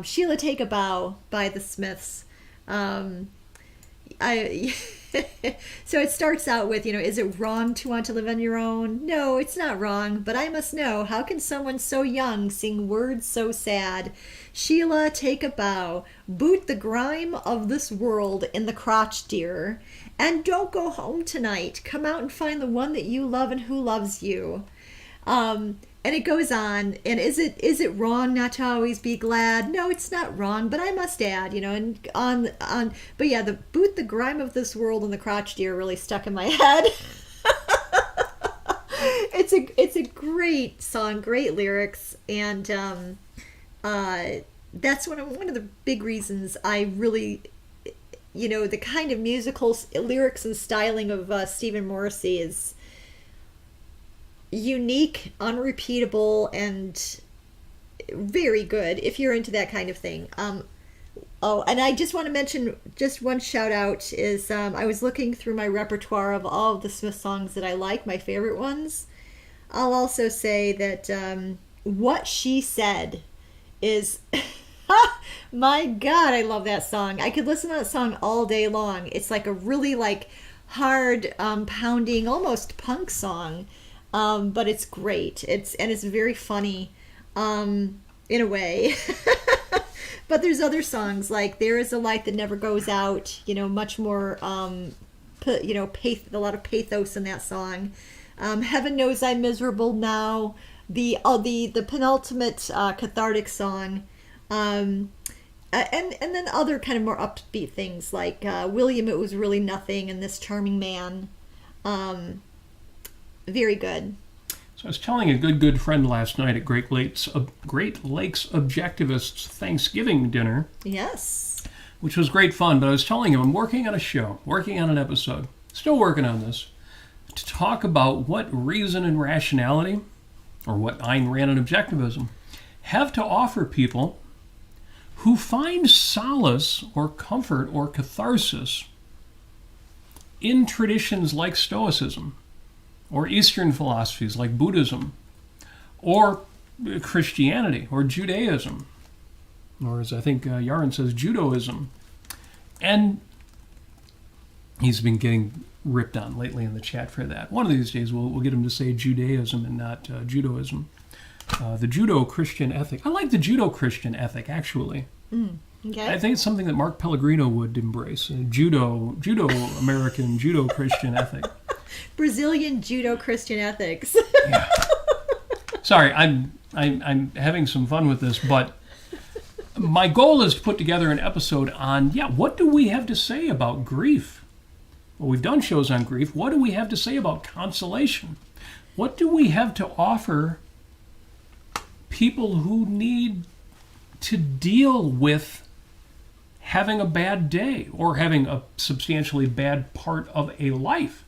Sheila Take a Bow by the Smiths, so it starts out with, is it wrong to want to live on your own? No, it's not wrong, but I must know, how can someone so young sing words so sad? Sheila, take a bow, boot the grime of this world in the crotch, dear, and don't go home tonight. Come out and find the one that you love and who loves you. And it goes on. And is it wrong not to always be glad? No, it's not wrong, but I must add, and but yeah, the boot the grime of this world in the crotch, dear, really stuck in my head. It's a great song, great lyrics, and that's one of the big reasons I really, the kind of musical lyrics and styling of Stephen Morrissey is unique, unrepeatable, and very good if you're into that kind of thing. And I just want to mention, just one shout out is I was looking through my repertoire of all of the Smith songs that I like, my favorite ones. I'll also say that What She Said is my God, I love that song. I could listen to that song all day long. It's like a really hard pounding, almost punk song. But it's great. It's very funny, in a way. But there's other songs like There Is a Light That Never Goes Out. Much more, a lot of pathos in that song. Heaven Knows I'm Miserable Now. The penultimate cathartic song. And then other kind of more upbeat things like William, It Was Really Nothing, and This Charming Man. Very good. So I was telling a good friend last night at Great Lakes Objectivists Thanksgiving dinner. Yes. Which was great fun, but I was telling him I'm working on an episode, still working on this, to talk about what reason and rationality, or what Ayn Rand and objectivism, have to offer people who find solace or comfort or catharsis in traditions like Stoicism, or Eastern philosophies like Buddhism, or Christianity, or Judaism, or as I think Yaron says, Judaism. And he's been getting ripped on lately in the chat for that. One of these days we'll get him to say Judaism and not Judaism. The Judo-Christian ethic. I like the Judo-Christian ethic, actually. Okay. I think it's something that Mark Pellegrino would embrace. Judo-American, Judo-Christian ethic. Brazilian judo Christian ethics. Yeah. Sorry, I'm having some fun with this, but my goal is to put together an episode on, what do we have to say about grief? Well, we've done shows on grief. What do we have to say about consolation? What do we have to offer people who need to deal with having a bad day or having a substantially bad part of a life?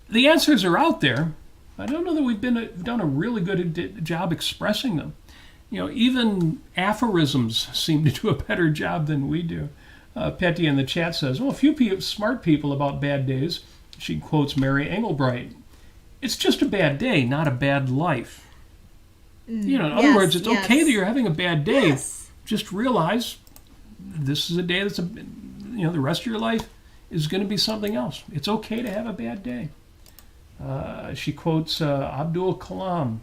The answers are out there. I don't know that we've done a really good job expressing them. Even aphorisms seem to do a better job than we do. Petty in the chat says, well, a few smart people about bad days. She quotes Mary Engelbright. It's just a bad day, not a bad life. In other words, it's okay that you're having a bad day. Yes. Just realize this is a day that's, the rest of your life is going to be something else. It's okay to have a bad day. She quotes Abdul Kalam.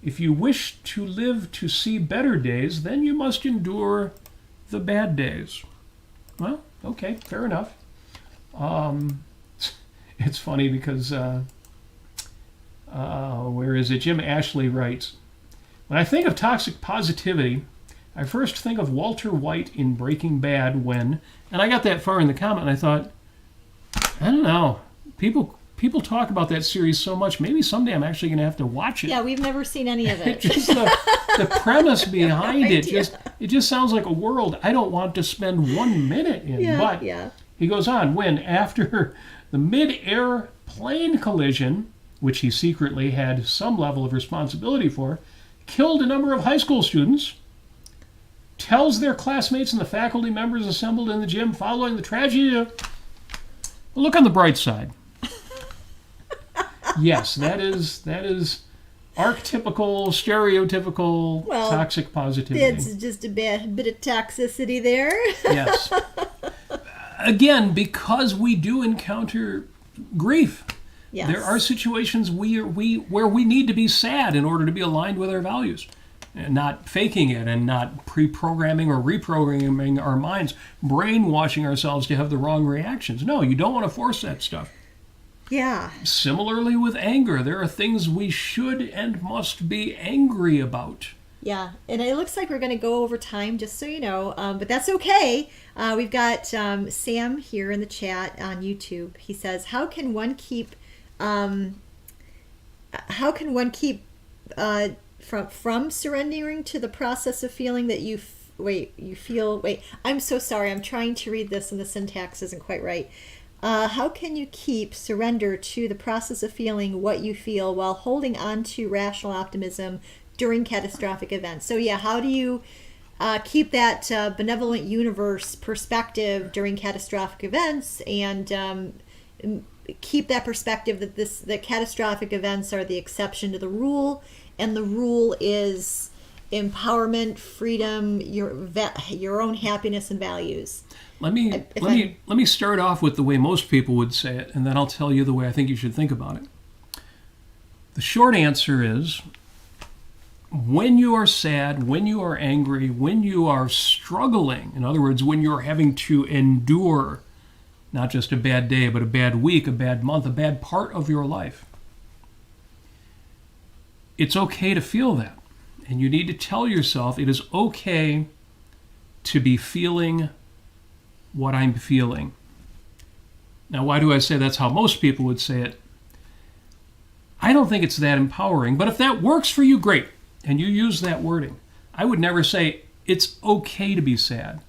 If you wish to live to see better days, then you must endure the bad days. Well, okay, fair enough. It's funny because, where is it? Jim Ashley writes, when I think of toxic positivity, I first think of Walter White in Breaking Bad when, and I got that far in the comment and I thought, I don't know, people talk about that series so much, maybe someday I'm actually going to have to watch it. Yeah, we've never seen any of it. Just the premise behind it just sounds like a world I don't want to spend 1 minute in. But he goes on, when after the mid-air plane collision, which he secretly had some level of responsibility for, killed a number of high school students, tells their classmates and the faculty members assembled in the gym following the tragedy, look on the bright side. Yes, that is archetypical, stereotypical, toxic positivity. It's just a bit of toxicity there. Yes. Again, because we do encounter grief. Yes. There are situations where we need to be sad in order to be aligned with our values. And not faking it and not pre-programming or reprogramming our minds, brainwashing ourselves to have the wrong reactions. No, you don't want to force that stuff. Yeah. Similarly with anger, there are things we should and must be angry about. Yeah, and it looks like we're going to go over time, just so you know, but that's okay. We've got Sam here in the chat on YouTube. He says, "How can one keep from surrendering to the process of feeling that you feel? I'm so sorry. I'm trying to read this, and the syntax isn't quite right." How can you keep surrender to the process of feeling what you feel while holding on to rational optimism during catastrophic events? So how do you keep that benevolent universe perspective during catastrophic events and keep that perspective that the catastrophic events are the exception to the rule, and the rule is empowerment, freedom, your own happiness and values? Let me start off with the way most people would say it, and then I'll tell you the way I think you should think about it. The short answer is, when you are sad, when you are angry, when you are struggling, in other words, when you're having to endure not just a bad day, but a bad week, a bad month, a bad part of your life, it's okay to feel that. And you need to tell yourself it is okay to be feeling what I'm feeling. Now, why do I say that's how most people would say it? I don't think it's that empowering, but if that works for you, great, and you use that wording. I would never say it's okay to be sad.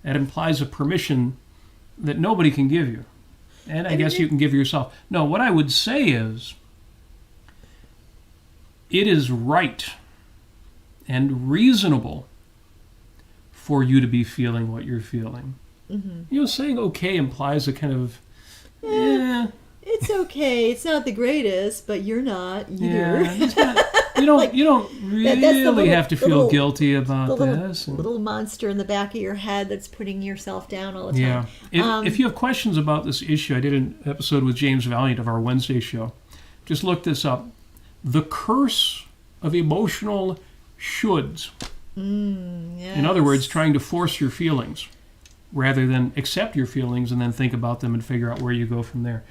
That implies a permission that nobody can give you. And I guess you can give yourself. No, what I would say is, it is right and reasonable for you to be feeling what you're feeling. Mm-hmm. Saying okay implies a kind of, it's okay. It's not the greatest, but you're not either. Yeah, You don't really that's the little- have to the feel little- guilty about the this. little monster in the back of your head that's putting yourself down all the Yeah. time. If you have questions about this issue, I did an episode with James Valiant of our Wednesday show. Just look this up. The curse of emotional shoulds. Yes. In other words, trying to force your feelings rather than accept your feelings and then think about them and figure out where you go from there.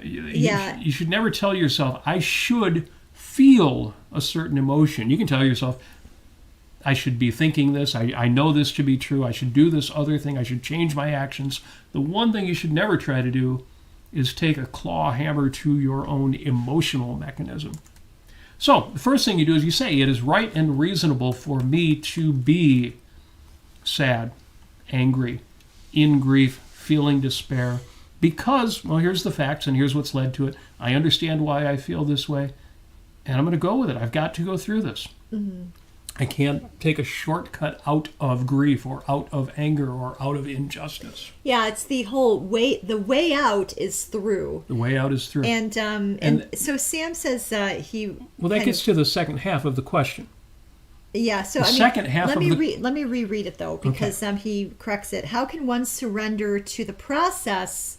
You should never tell yourself, I should feel a certain emotion. You can tell yourself, I should be thinking this. I know this to be true. I should do this other thing. I should change my actions. The one thing you should never try to do is take a claw hammer to your own emotional mechanism. So the first thing you do is you say, it is right and reasonable for me to be sad, angry, in grief, feeling despair, because, well, here's the facts and here's what's led to it. I understand why I feel this way, and I'm going to go with it. I've got to go through this. Mm-hmm. I can't take a shortcut out of grief or out of anger or out of injustice. Yeah, it's the whole way. The way out is through. The way out is through. And so Sam says he. Well, that gets to the second half of the question. Yeah. So The second half let of me the- let me reread it though, because he corrects it. How can one surrender to the process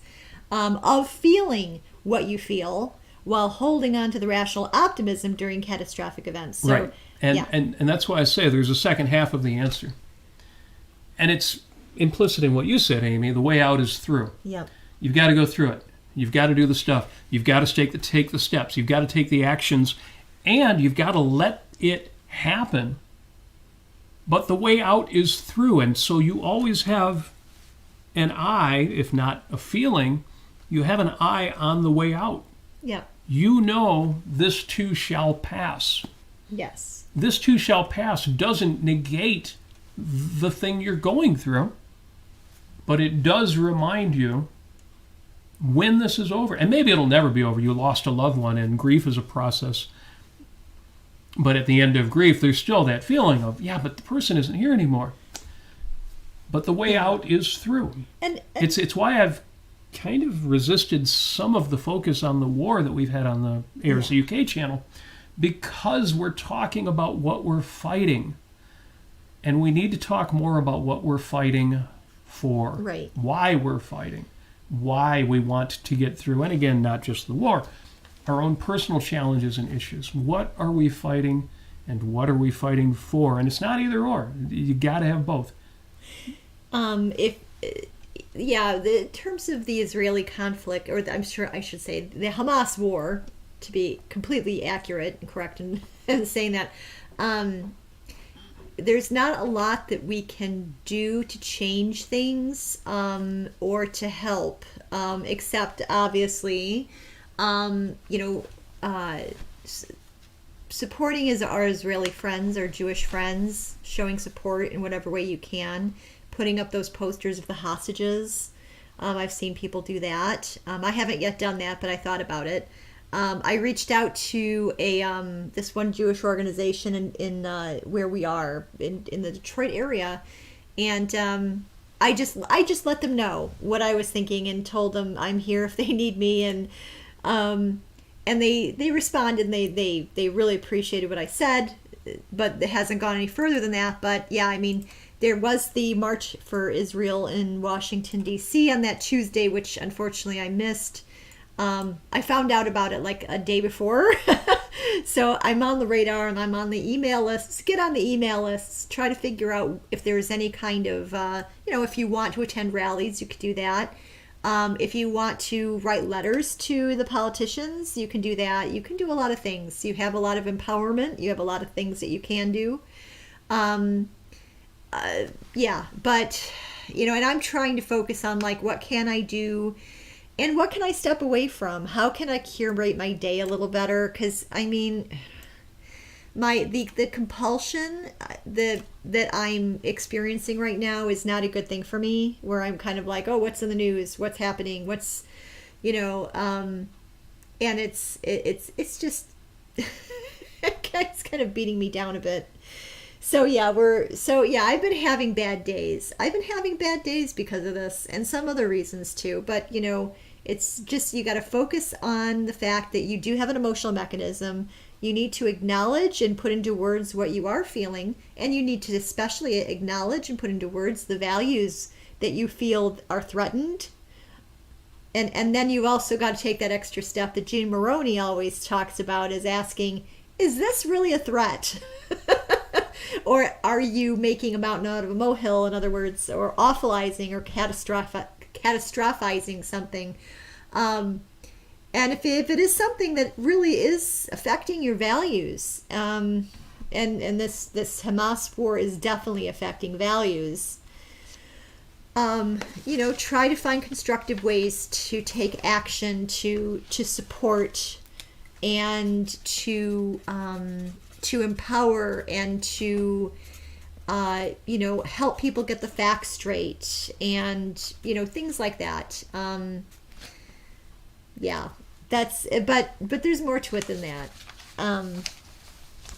of feeling what you feel while holding on to the rational optimism during catastrophic events? So, right. And, yeah. and that's why I say there's a second half of the answer. And it's implicit in what you said, Amy. The way out is through. Yep. You've got to go through it. You've got to do the stuff. You've got to take the steps. You've got to take the actions. And you've got to let it happen. But the way out is through. And so you always have an eye, if not a feeling, you have an eye on the way out. Yep. You know this too shall pass. Yes. This too shall pass doesn't negate the thing you're going through, but it does remind you when this is over. And maybe it'll never be over. You lost a loved one, and grief is a process. But at the end of grief, there's still that feeling of, yeah, but the person isn't here anymore. But the way out is through. And It's why I've kind of resisted some of the focus on the war that we've had on the ARC UK channel, because we're talking about what we're fighting. And we need to talk more about what we're fighting for. Right. Why we're fighting. Why we want to get through. And again, not just the war. Our own personal challenges and issues. What are we fighting and what are we fighting for? And it's not either or. You got to have both. in terms of the Israeli conflict, or I'm sure I should say the Hamas war, to be completely accurate and correct in saying that, there's not a lot that we can do to change things or to help, except obviously, supporting our Israeli friends, our Jewish friends, showing support in whatever way you can, putting up those posters of the hostages. I've seen people do that. I haven't yet done that, but I thought about it. I reached out to this one Jewish organization in where we are in the Detroit area, and I just let them know what I was thinking and told them I'm here if they need me, and they responded, and they really appreciated what I said, but it hasn't gone any further than that. But yeah, I mean, there was the March for Israel in Washington, D.C. on that Tuesday, which unfortunately I missed. I found out about it like a day before. So I'm on the radar and I'm on the email lists. Get on the email lists. Try to figure out if there's any kind of, if you want to attend rallies, you could do that. If you want to write letters to the politicians, you can do that. You can do a lot of things. You have a lot of empowerment. You have a lot of things that you can do. But, and I'm trying to focus on like, what can I do? And what can I step away from? How can I curate my day a little better? Because, I mean, the compulsion that I'm experiencing right now is not a good thing for me, where I'm kind of like, oh, what's in the news? What's happening? What's, and it's just, it's kind of beating me down a bit. So I've been having bad days. I've been having bad days because of this and some other reasons too. But, it's just, you got to focus on the fact that you do have an emotional mechanism. You need to acknowledge and put into words what you are feeling, and you need to especially acknowledge and put into words the values that you feel are threatened. And then you've also got to take that extra step that Jean Maroney always talks about, is asking, is this really a threat? Or are you making a mountain out of a molehill, in other words, or awfulizing or catastrophizing something? And if it is something that really is affecting your values, and this Hamas war is definitely affecting values, try to find constructive ways to take action to support and to empower and to help people get the facts straight, and things like that. But there's more to it than that.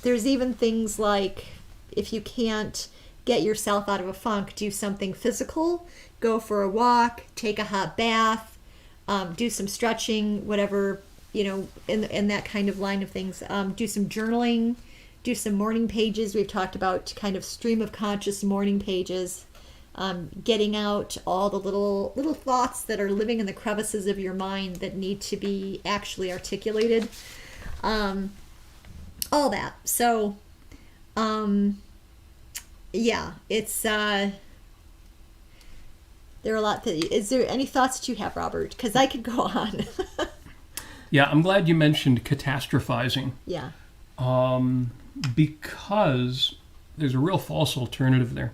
There's even things like, if you can't get yourself out of a funk, do something physical. Go for a walk, take a hot bath, do some stretching, whatever, in that kind of line of things. Do some journaling, do some morning pages. We've talked about kind of stream of conscious morning pages. Getting out all the little thoughts that are living in the crevices of your mind that need to be actually articulated. All that. So, it's there are a lot. Is there any thoughts that you have, Robert? Because I could go on. Yeah, I'm glad you mentioned catastrophizing. Yeah. Because there's a real false alternative there.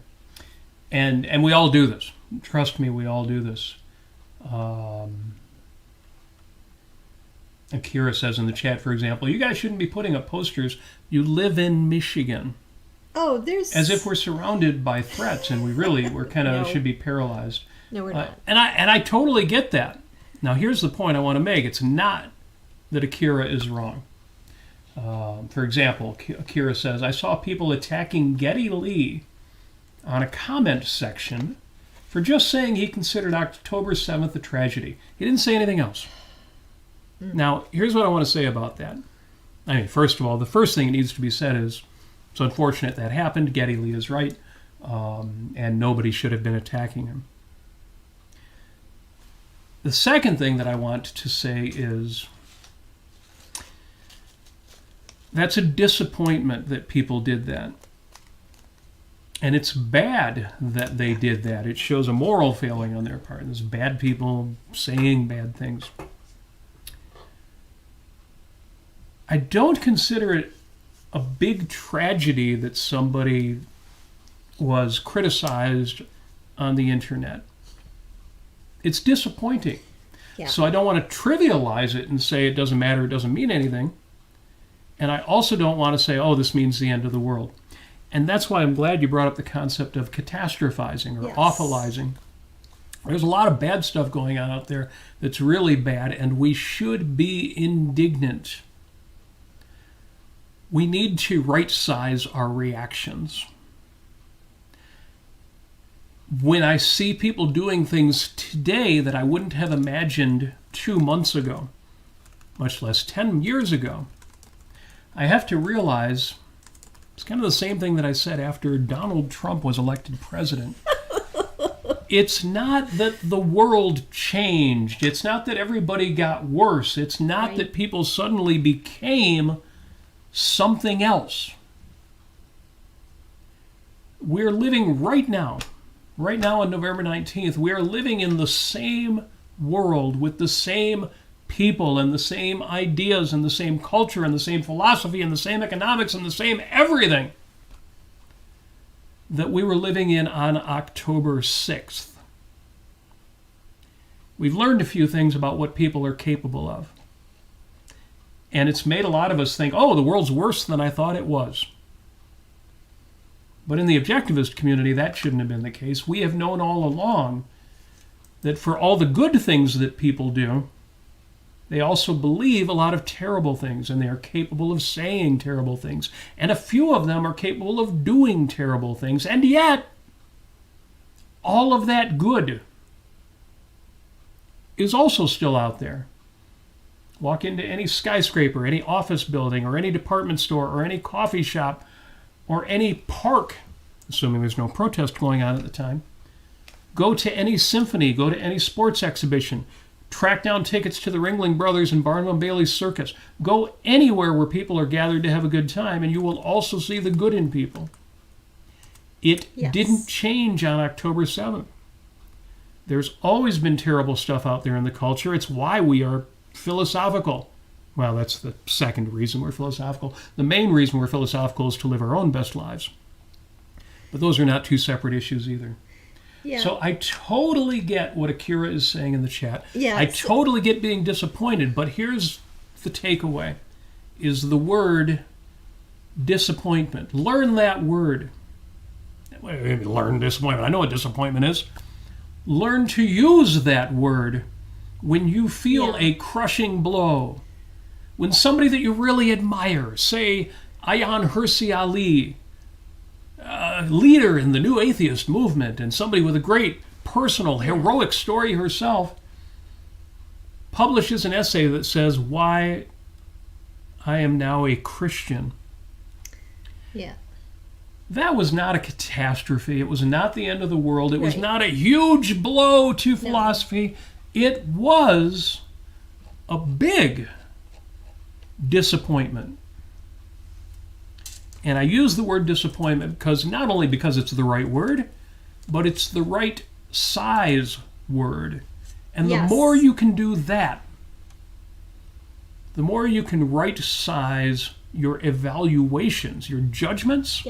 And we all do this. Trust me, we all do this. Akira says in the chat, for example, you guys shouldn't be putting up posters. You live in Michigan. Oh, there's... As if we're surrounded by threats, and we're kind of should be paralyzed. No, we're not. And I totally get that. Now, here's the point I want to make. It's not that Akira is wrong. For example, Akira says, I saw people attacking Geddy Lee on a comment section for just saying he considered October 7th a tragedy. He didn't say anything else. Now, here's what I want to say about that. I mean, first of all, the first thing that needs to be said is, it's unfortunate that happened. Geddy Lee is right, and nobody should have been attacking him. The second thing that I want to say is, that's a disappointment that people did that. And it's bad that they did that. It shows a moral failing on their part. There's bad people saying bad things. I don't consider it a big tragedy that somebody was criticized on the internet. It's disappointing. Yeah. So I don't want to trivialize it and say it doesn't matter, it doesn't mean anything. And I also don't want to say, oh, this means the end of the world. And that's why I'm glad you brought up the concept of catastrophizing or awfulizing. There's a lot of bad stuff going on out there that's really bad, and we should be indignant. We need to right-size our reactions. When I see people doing things today that I wouldn't have imagined 2 months ago, much less 10 years ago, I have to realize it's kind of the same thing that I said after Donald Trump was elected president. It's not that the world changed. It's not that everybody got worse. It's not that people suddenly became something else. We're living right now on November 19th, we are living in the same world with the same people and the same ideas and the same culture and the same philosophy and the same economics and the same everything that we were living in on October 6th. We've learned a few things about what people are capable of. And it's made a lot of us think, oh, the world's worse than I thought it was. But in the objectivist community, that shouldn't have been the case. We have known all along that for all the good things that people do, they also believe a lot of terrible things, and they are capable of saying terrible things. And a few of them are capable of doing terrible things. And yet, all of that good is also still out there. Walk into any skyscraper, any office building, or any department store, or any coffee shop, or any park, assuming there's no protest going on at the time. Go to any symphony, go to any sports exhibition, track down tickets to the Ringling Brothers and Barnum and Bailey's circus. Go anywhere where people are gathered to have a good time, and you will also see the good in people. It didn't change on October 7th. There's always been terrible stuff out there in the culture. It's why we are philosophical. Well, that's the second reason we're philosophical. The main reason we're philosophical is to live our own best lives. But those are not two separate issues either. Yeah. So I totally get what Akira is saying in the chat. Yeah, I totally get being disappointed, but here's the takeaway, is the word disappointment. Learn that word. Learn disappointment. I know what disappointment is. Learn to use that word when you feel a crushing blow. When somebody that you really admire, say Ayaan Hirsi Ali, leader in the New Atheist movement and somebody with a great personal, heroic story herself, publishes an essay that says, "Why I am now a Christian." Yeah. That was not a catastrophe. It was not the end of the world. It was not a huge blow to philosophy. It was a big disappointment. And I use the word disappointment because not only because it's the right word, but it's the right size word. And the more you can do that, the more you can right size your evaluations, your judgments,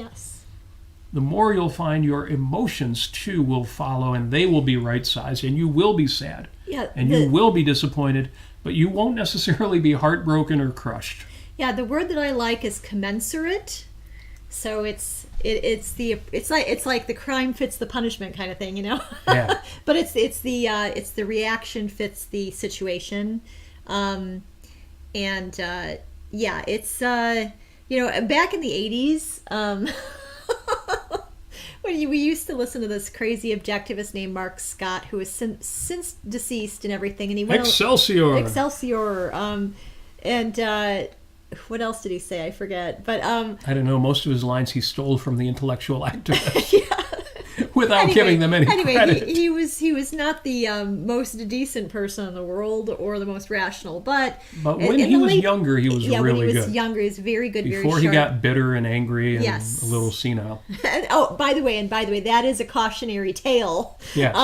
the more you'll find your emotions too will follow, and they will be right sized, and you will be sad, and you will be disappointed, but you won't necessarily be heartbroken or crushed. Yeah, the word that I like is commensurate. So it's like the crime fits the punishment kind of thing, you know. Yeah. But it's the reaction fits the situation, it's you know, back in the 80s. When we used to listen to this crazy objectivist named Mark Scott, who is since deceased and everything, and he went Excelsior. What else did he say? I forget. But I don't know. Most of his lines he stole from the intellectual activists. Without giving them any credit. He was not the most decent person in the world or the most rational, but when he was younger, he was really good. When he was younger, he was very good, very Before sharp. he got bitter and angry and a little senile. And, by the way, that is a cautionary tale. Yes.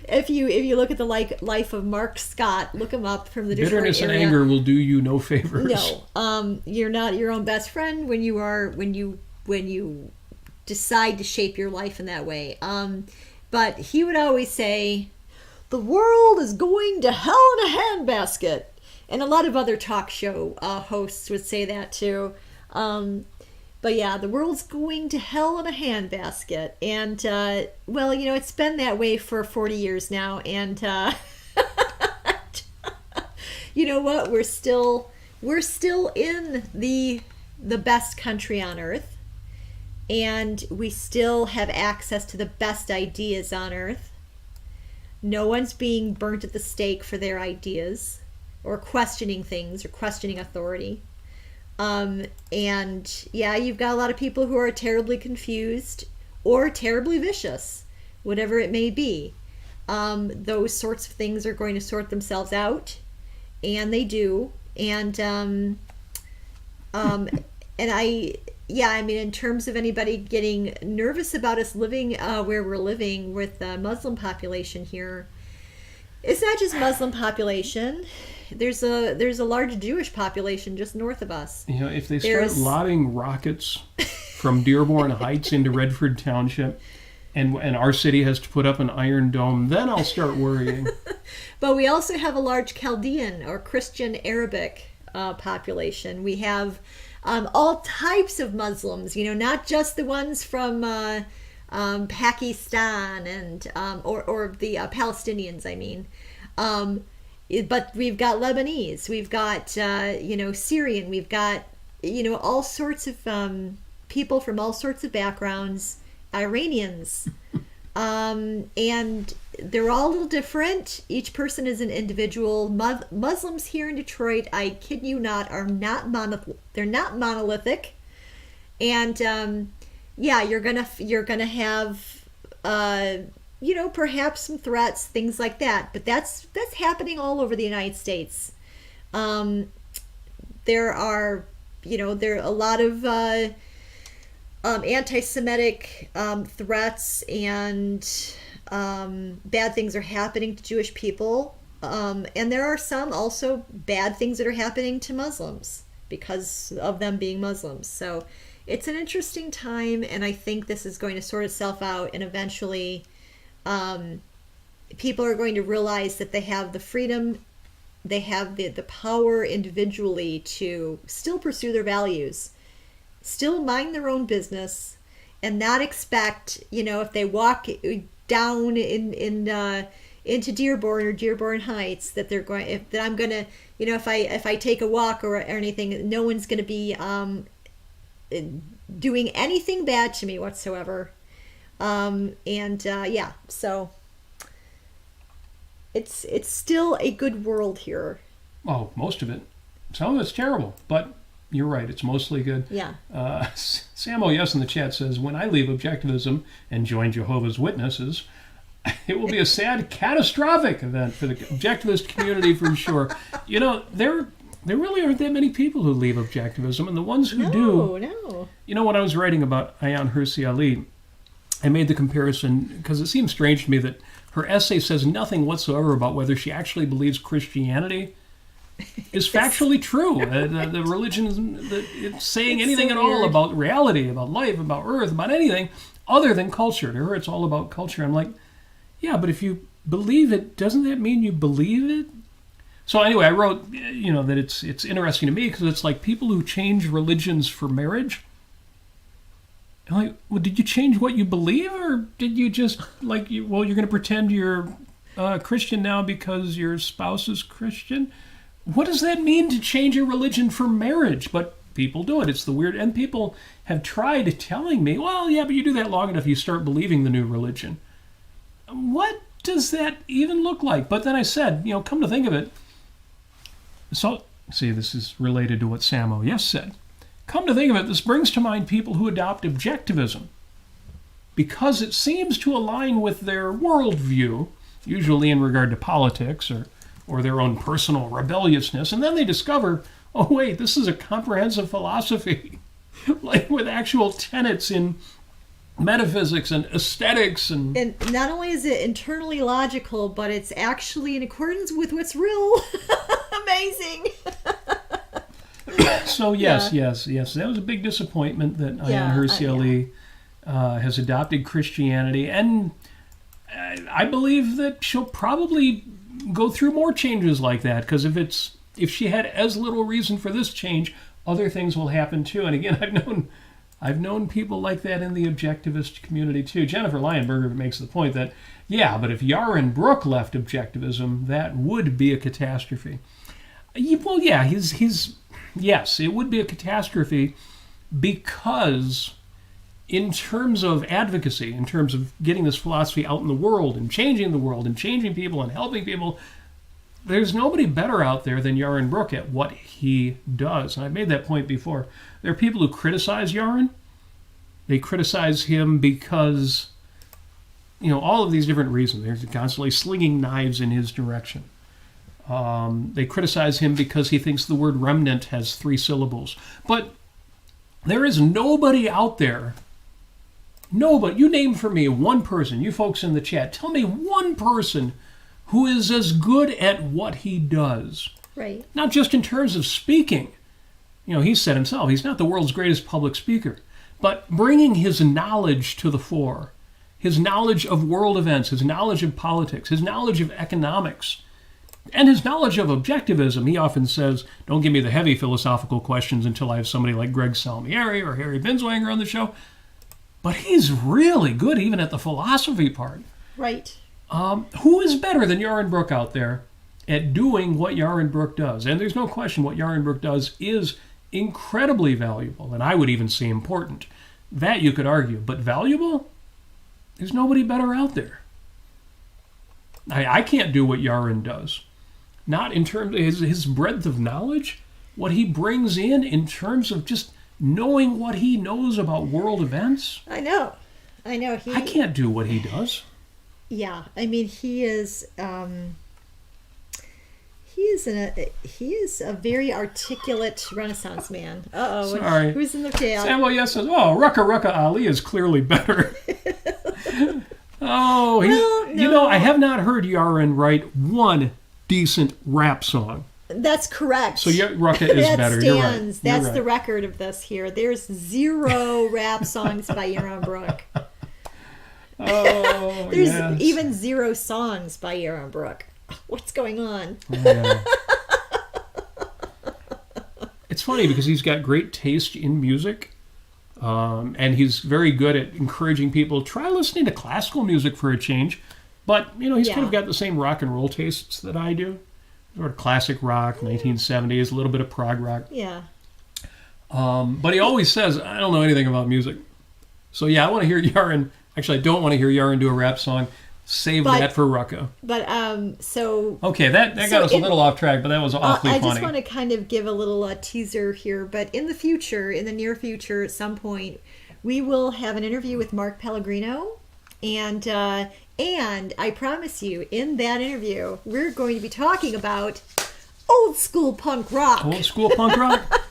If you look at the life of Mark Scott, look him up from the Detroit bitterness area. and anger will do you no favors. No, you're not your own best friend when you decide to shape your life in that way. But he would always say, "The world is going to hell in a handbasket," and a lot of other talk show hosts would say that too. But yeah, the world's going to hell in a handbasket. And, well, you know, it's been that way for 40 years now. And, you know what? We're still in the best country on earth. And we still have access to the best ideas on earth. No one's being burnt at the stake for their ideas or questioning things or questioning authority. And yeah, you've got a lot of people who are terribly confused or terribly vicious, whatever it may be. Those sorts of things are going to sort themselves out, and they do. And I mean, in terms of anybody getting nervous about us living where we're living with the Muslim population here, it's not just Muslim population. There's a large Jewish population just north of us. You know, if they start lobbing rockets from Dearborn Heights into Redford Township, and our city has to put up an iron dome, then I'll start worrying. But we also have a large Chaldean or Christian Arabic population. We have all types of Muslims. You know, not just the ones from Pakistan and or the Palestinians. I mean. But we've got Lebanese, we've got, Syrian, we've got, all sorts of people from all sorts of backgrounds, Iranians, And they're all a little different. Each person is an individual. Muslims here in Detroit, I kid you not, they're not monolithic. And yeah, you're gonna have perhaps some threats, things like that. But that's happening all over the United States. There are a lot of anti-Semitic threats, and bad things are happening to Jewish people. And there are some also bad things that are happening to Muslims because of them being Muslims. So it's an interesting time, and I think this is going to sort itself out, and eventually people are going to realize that they have the freedom, they have the power individually to still pursue their values, still mind their own business, and not expect, if they walk down into Dearborn or Dearborn Heights, that they're going, if I take a walk or anything, no one's going to be doing anything bad to me whatsoever. Yeah, so it's still a good world here. Oh, most of it. Some of it's terrible, but you're right, it's mostly good. Yeah. Samo Yes in the chat says, when I leave objectivism and join Jehovah's Witnesses, it will be a sad, catastrophic event for the objectivist community for sure. There really aren't that many people who leave objectivism, and the ones who do... No. When I was writing about Ayaan Hirsi Ali, I made the comparison because it seems strange to me that her essay says nothing whatsoever about whether she actually believes Christianity is factually true. The religion it's saying anything at all about reality, about life, about earth, about anything other than culture. To her, it's all about culture. I'm like, yeah, but if you believe it, doesn't that mean you believe it? So anyway, I wrote, that it's interesting to me because it's like people who change religions for marriage. I'm like, well, did you change what you believe, or did you just you're going to pretend you're Christian now because your spouse is Christian? What does that mean to change your religion for marriage? But people do it. It's the weird, and people have tried telling me, well, yeah, but you do that long enough, you start believing the new religion. What does that even look like? But then I said, come to think of it. So, see, this is related to what Samo Yes said. Come to think of it, this brings to mind people who adopt objectivism because it seems to align with their worldview, usually in regard to politics or their own personal rebelliousness, and then they discover, oh wait, this is a comprehensive philosophy, like with actual tenets in metaphysics and aesthetics. And not only is it internally logical, but it's actually in accordance with what's real. Amazing. So yes. That was a big disappointment that Ayaan Hirsi Ali has adopted Christianity, and I believe that she'll probably go through more changes like that, because if she had as little reason for this change, other things will happen too. And again, I've known people like that in the objectivist community too. Jennifer Lionberger makes the point that, yeah, but if Yaron Brook left objectivism, that would be a catastrophe. Well, yeah, yes, it would be a catastrophe because in terms of advocacy, in terms of getting this philosophy out in the world and changing people and helping people, there's nobody better out there than Yaron Brook at what he does. And I've made that point before. There are people who criticize Yaron. They criticize him because, all of these different reasons. They're constantly slinging knives in his direction. They criticize him because he thinks the word remnant has 3 syllables. But there is nobody out there, you name for me one person, you folks in the chat, tell me one person who is as good at what he does. Right. Not just in terms of speaking. He said himself, he's not the world's greatest public speaker. But bringing his knowledge to the fore, his knowledge of world events, his knowledge of politics, his knowledge of economics, and his knowledge of objectivism. He often says, don't give me the heavy philosophical questions until I have somebody like Greg Salmieri or Harry Binswanger on the show. But he's really good even at the philosophy part. Right. Who is better than Yaron Brook out there at doing what Yaron Brook does? And there's no question what Yaron Brook does is incredibly valuable, and I would even say important. That you could argue, but valuable? There's nobody better out there. I can't do what Yaron does. Not in terms of his breadth of knowledge, what he brings in terms of just knowing what he knows about world events. I know. I can't do what he does. Yeah, I mean, he is a very articulate Renaissance man. Sorry. Who's in the tail? Samuel Yes says, "Oh, Rucka Ali is clearly better." I have not heard Yaron write one decent rap song. That's correct. So Rucka is better. You're right. That's the record of this here. There's 0 rap songs by Yaron Brook. Oh, There's even 0 songs by Yaron Brook. What's going on? Yeah. It's funny because he's got great taste in music, and he's very good at encouraging people try listening to classical music for a change. But he's kind of got the same rock and roll tastes that I do, sort of classic rock, 1970s, a little bit of prog rock. Yeah. But he always says, "I don't know anything about music." So I want to hear Yaron. Actually, I don't want to hear Yaron do a rap song. Save that for Rucka. But okay, that got us a little off track, but that was awfully funny. I just want to kind of give a little teaser here. But in the near future, at some point, we will have an interview with Mark Pellegrino, and I promise you, in that interview, we're going to be talking about old school punk rock. Old school punk rock.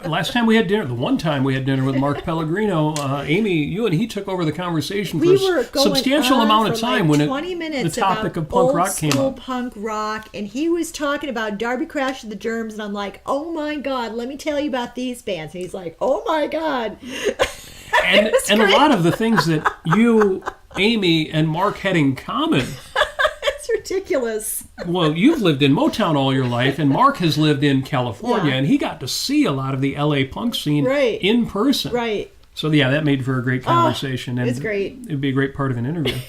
Last time we had dinner, the one time we had dinner with Mark Pellegrino, Amy, you and he took over the conversation for a substantial amount of time when 20 minutes the topic of punk rock came up. Old school punk rock, and he was talking about Darby Crash of the Germs, and I'm like, oh my God, let me tell you about these bands. And he's like, oh my God. And a lot of the things that you, Amy, and Mark had in common. It's ridiculous. Well, you've lived in Motown all your life, and Mark has lived in California, and he got to see a lot of the LA punk scene in person. Right. So that made for a great conversation. It's great. It'd be a great part of an interview.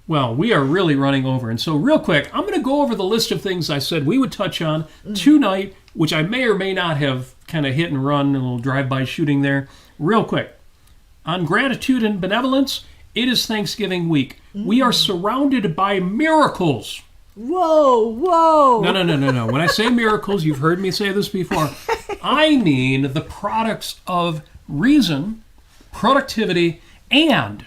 Well, we are really running over, and so real quick, I'm going to go over the list of things I said we would touch on tonight, which I may or may not have kind of hit and run, a little drive-by shooting there. Real quick. On gratitude and benevolence, it is Thanksgiving week. We are surrounded by miracles. Whoa. No. When I say miracles, you've heard me say this before. I mean the products of reason, productivity, and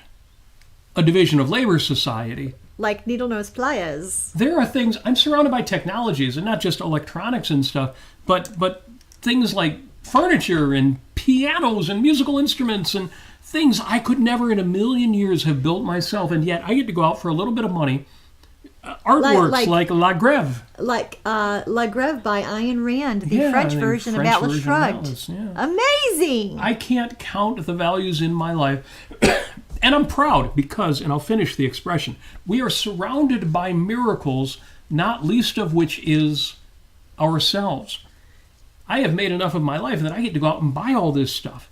a division of labor society. Like needle nose pliers. There are things, I'm surrounded by technologies, and not just electronics and stuff, but things like furniture and pianos and musical instruments and things I could never in a million years have built myself, and yet I get to go out for a little bit of money. Artworks like La Grève. Like La Grève by Ayn Rand, the French version of Atlas Shrugged. Amazing! I can't count the values in my life. And I'm proud because, and I'll finish the expression, we are surrounded by miracles, not least of which is ourselves. I have made enough of my life that I get to go out and buy all this stuff.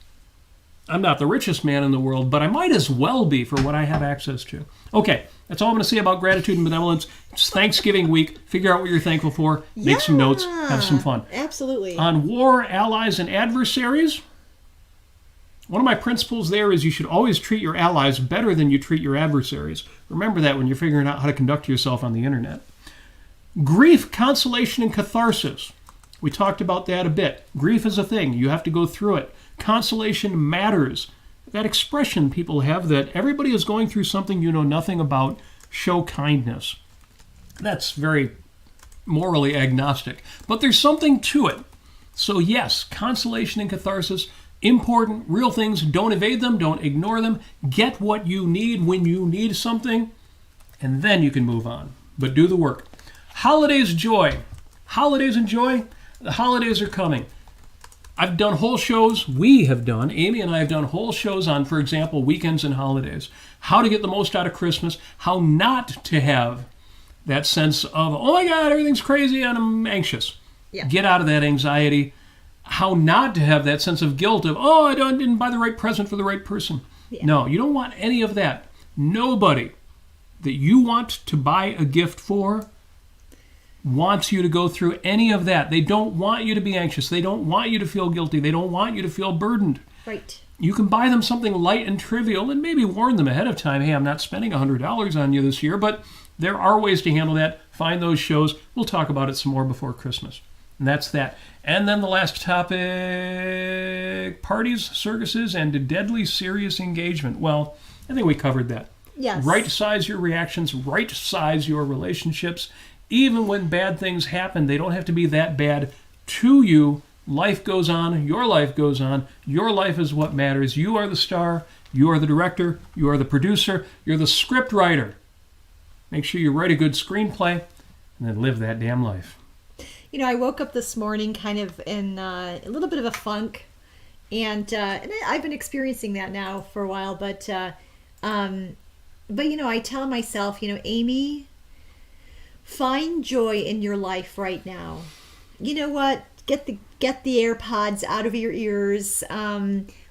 I'm not the richest man in the world, but I might as well be for what I have access to. Okay, that's all I'm going to say about gratitude and benevolence. It's Thanksgiving week. Figure out what you're thankful for. Make some notes. Have some fun. Absolutely. On war, allies, and adversaries, one of my principles there is you should always treat your allies better than you treat your adversaries. Remember that when you're figuring out how to conduct yourself on the internet. Grief, consolation, and catharsis. We talked about that a bit. Grief is a thing. You have to go through it. Consolation matters. That expression people have that everybody is going through something you know nothing about, show kindness. That's very morally agnostic. But there's something to it. So yes, consolation and catharsis, important, real things. Don't evade them. Don't ignore them. Get what you need when you need something, and then you can move on. But do the work. Holidays joy. Holidays and joy. The holidays are coming. I've done whole shows, Amy and I have done whole shows on, for example, weekends and holidays. How to get the most out of Christmas, how not to have that sense of, oh my God, everything's crazy and I'm anxious. Yeah. Get out of that anxiety. How not to have that sense of guilt of, oh, I didn't buy the right present for the right person. Yeah. No, you don't want any of that. Nobody that you want to buy a gift for wants you to go through any of that. They don't want you to be anxious. They don't want you to feel guilty. They don't want you to feel burdened. Right. You can buy them something light and trivial and maybe warn them ahead of time, hey, I'm not spending $100 on you this year, but there are ways to handle that. Find those shows. We'll talk about it some more before Christmas. And that's that. And then the last topic, parties, circuses, and deadly serious engagement. Well, I think we covered that. Yes. Right size your reactions, right size your relationships. Even when bad things happen, they don't have to be that bad to you. Life goes on. Your life goes on. Your life is what matters. You are the star. You are the director. You are the producer. You're the script writer. Make sure you write a good screenplay and then live that damn life. You know, I woke up this morning kind of in a little bit of a funk, and I've been experiencing that now for a while. But you know, I tell myself, you know, Amy, find joy in your life right now. You know what? Get the AirPods out of your ears.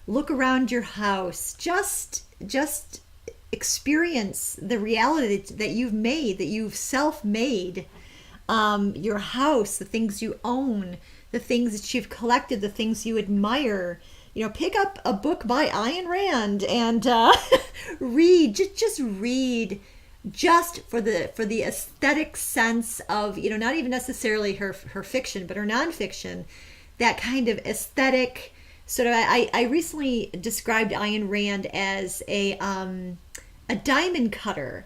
Look around your house. Just experience the reality that you've made, that you've self-made. Your house, the things you own, the things that you've collected, the things you admire. You know, pick up a book by Ayn Rand and read. Just read, just for the aesthetic sense of, you know, not even necessarily her fiction, but her nonfiction. That kind of aesthetic. Sort of. I recently described Ayn Rand as a diamond cutter.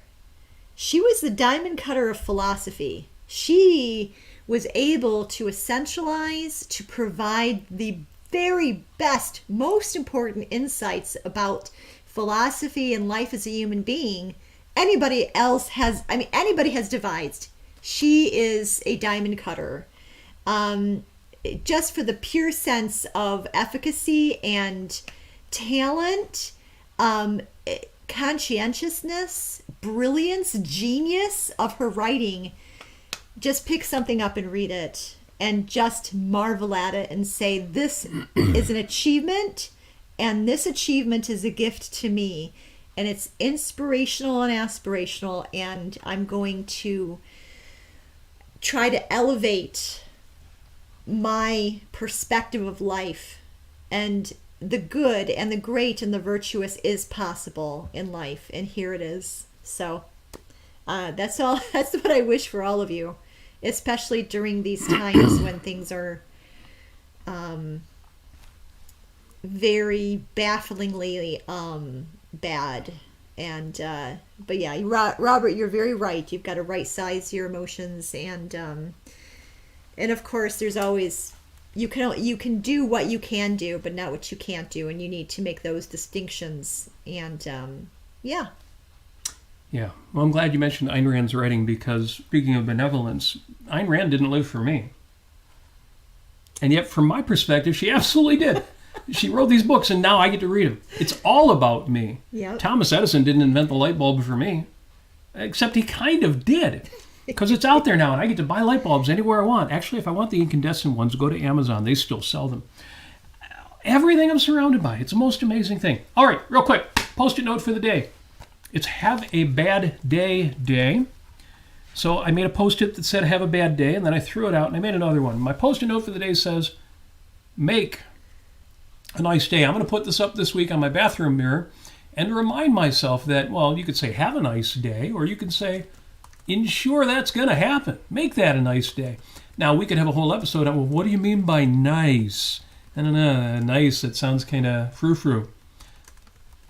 She was the diamond cutter of philosophy. She was able to essentialize, to provide the very best, most important insights about philosophy and life as a human being anybody has devised. She is a diamond cutter. Just for the pure sense of efficacy and talent, conscientiousness, brilliance, genius of her writing. Just pick something up and read it and just marvel at it and say, this is an achievement, and this achievement is a gift to me, and it's inspirational and aspirational, and I'm going to try to elevate my perspective of life, and the good and the great and the virtuous is possible in life, and here it is. So that's all. That's what I wish for all of you, especially during these times when things are very bafflingly bad. And but yeah, Robert, you're very right. You've got to right size your emotions, and of course, there's always you can do what you can do, but not what you can't do, and you need to make those distinctions. And yeah. Yeah, well, I'm glad you mentioned Ayn Rand's writing, because speaking of benevolence, Ayn Rand didn't live for me. And yet, from my perspective, she absolutely did. She wrote these books, and now I get to read them. It's all about me. Yep. Thomas Edison didn't invent the light bulb for me, except he kind of did, because it's out there now, and I get to buy light bulbs anywhere I want. Actually, if I want the incandescent ones, go to Amazon. They still sell them. Everything I'm surrounded by. It's the most amazing thing. All right, real quick, Post-it note for the day. It's have a bad day. So I made a Post-it that said have a bad day, and then I threw it out, and I made another one. My Post-it note for the day says, make a nice day. I'm going to put this up this week on my bathroom mirror and remind myself that, well, you could say have a nice day, or you could say ensure that's going to happen. Make that a nice day. Now, we could have a whole episode on, well, what do you mean by nice? Nice, it sounds kind of frou-frou.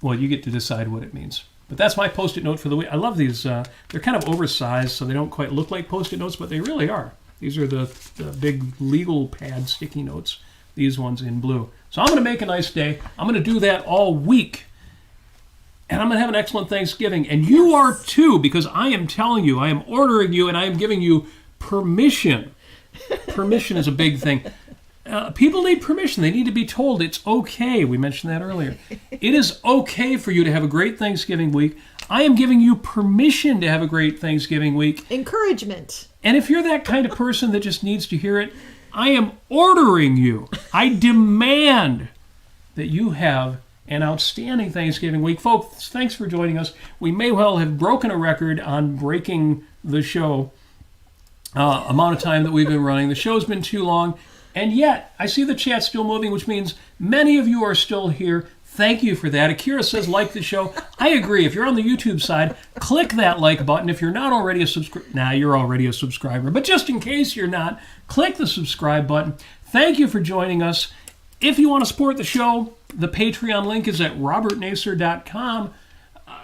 Well, you get to decide what it means. But that's my Post-it note for the week. I love these. They're kind of oversized, so they don't quite look like Post-it notes, but they really are. These are the big legal pad sticky notes, these ones in blue. So I'm going to make a nice day. I'm going to do that all week. And I'm going to have an excellent Thanksgiving. And you are too, because I am telling you, I am ordering you, and I am giving you permission. Permission is a big thing. People need permission. They need to be told it's okay. We mentioned that earlier. It is okay for you to have a great Thanksgiving week. I am giving you permission to have a great Thanksgiving week. Encouragement. And if you're that kind of person that just needs to hear it, I am ordering you. I demand that you have an outstanding Thanksgiving week. Folks, thanks for joining us. We may well have broken a record on breaking the show amount of time that we've been running. The show's been too long. And yet, I see the chat still moving, which means many of you are still here. Thank you for that. Akira says, like the show. I agree. If you're on the YouTube side, click that like button. If you're not already a subscriber, you're already a subscriber. But just in case you're not, click the subscribe button. Thank you for joining us. If you want to support the show, the Patreon link is at robertnasir.com.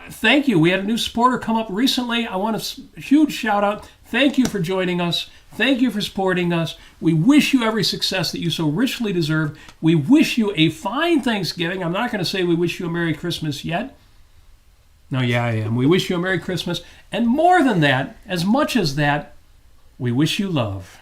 Thank you. We had a new supporter come up recently. I want a huge shout out. Thank you for joining us. Thank you for supporting us. We wish you every success that you so richly deserve. We wish you a fine Thanksgiving. I'm not going to say we wish you a Merry Christmas yet. No, yeah, I am. We wish you a Merry Christmas. And more than that, as much as that, we wish you love.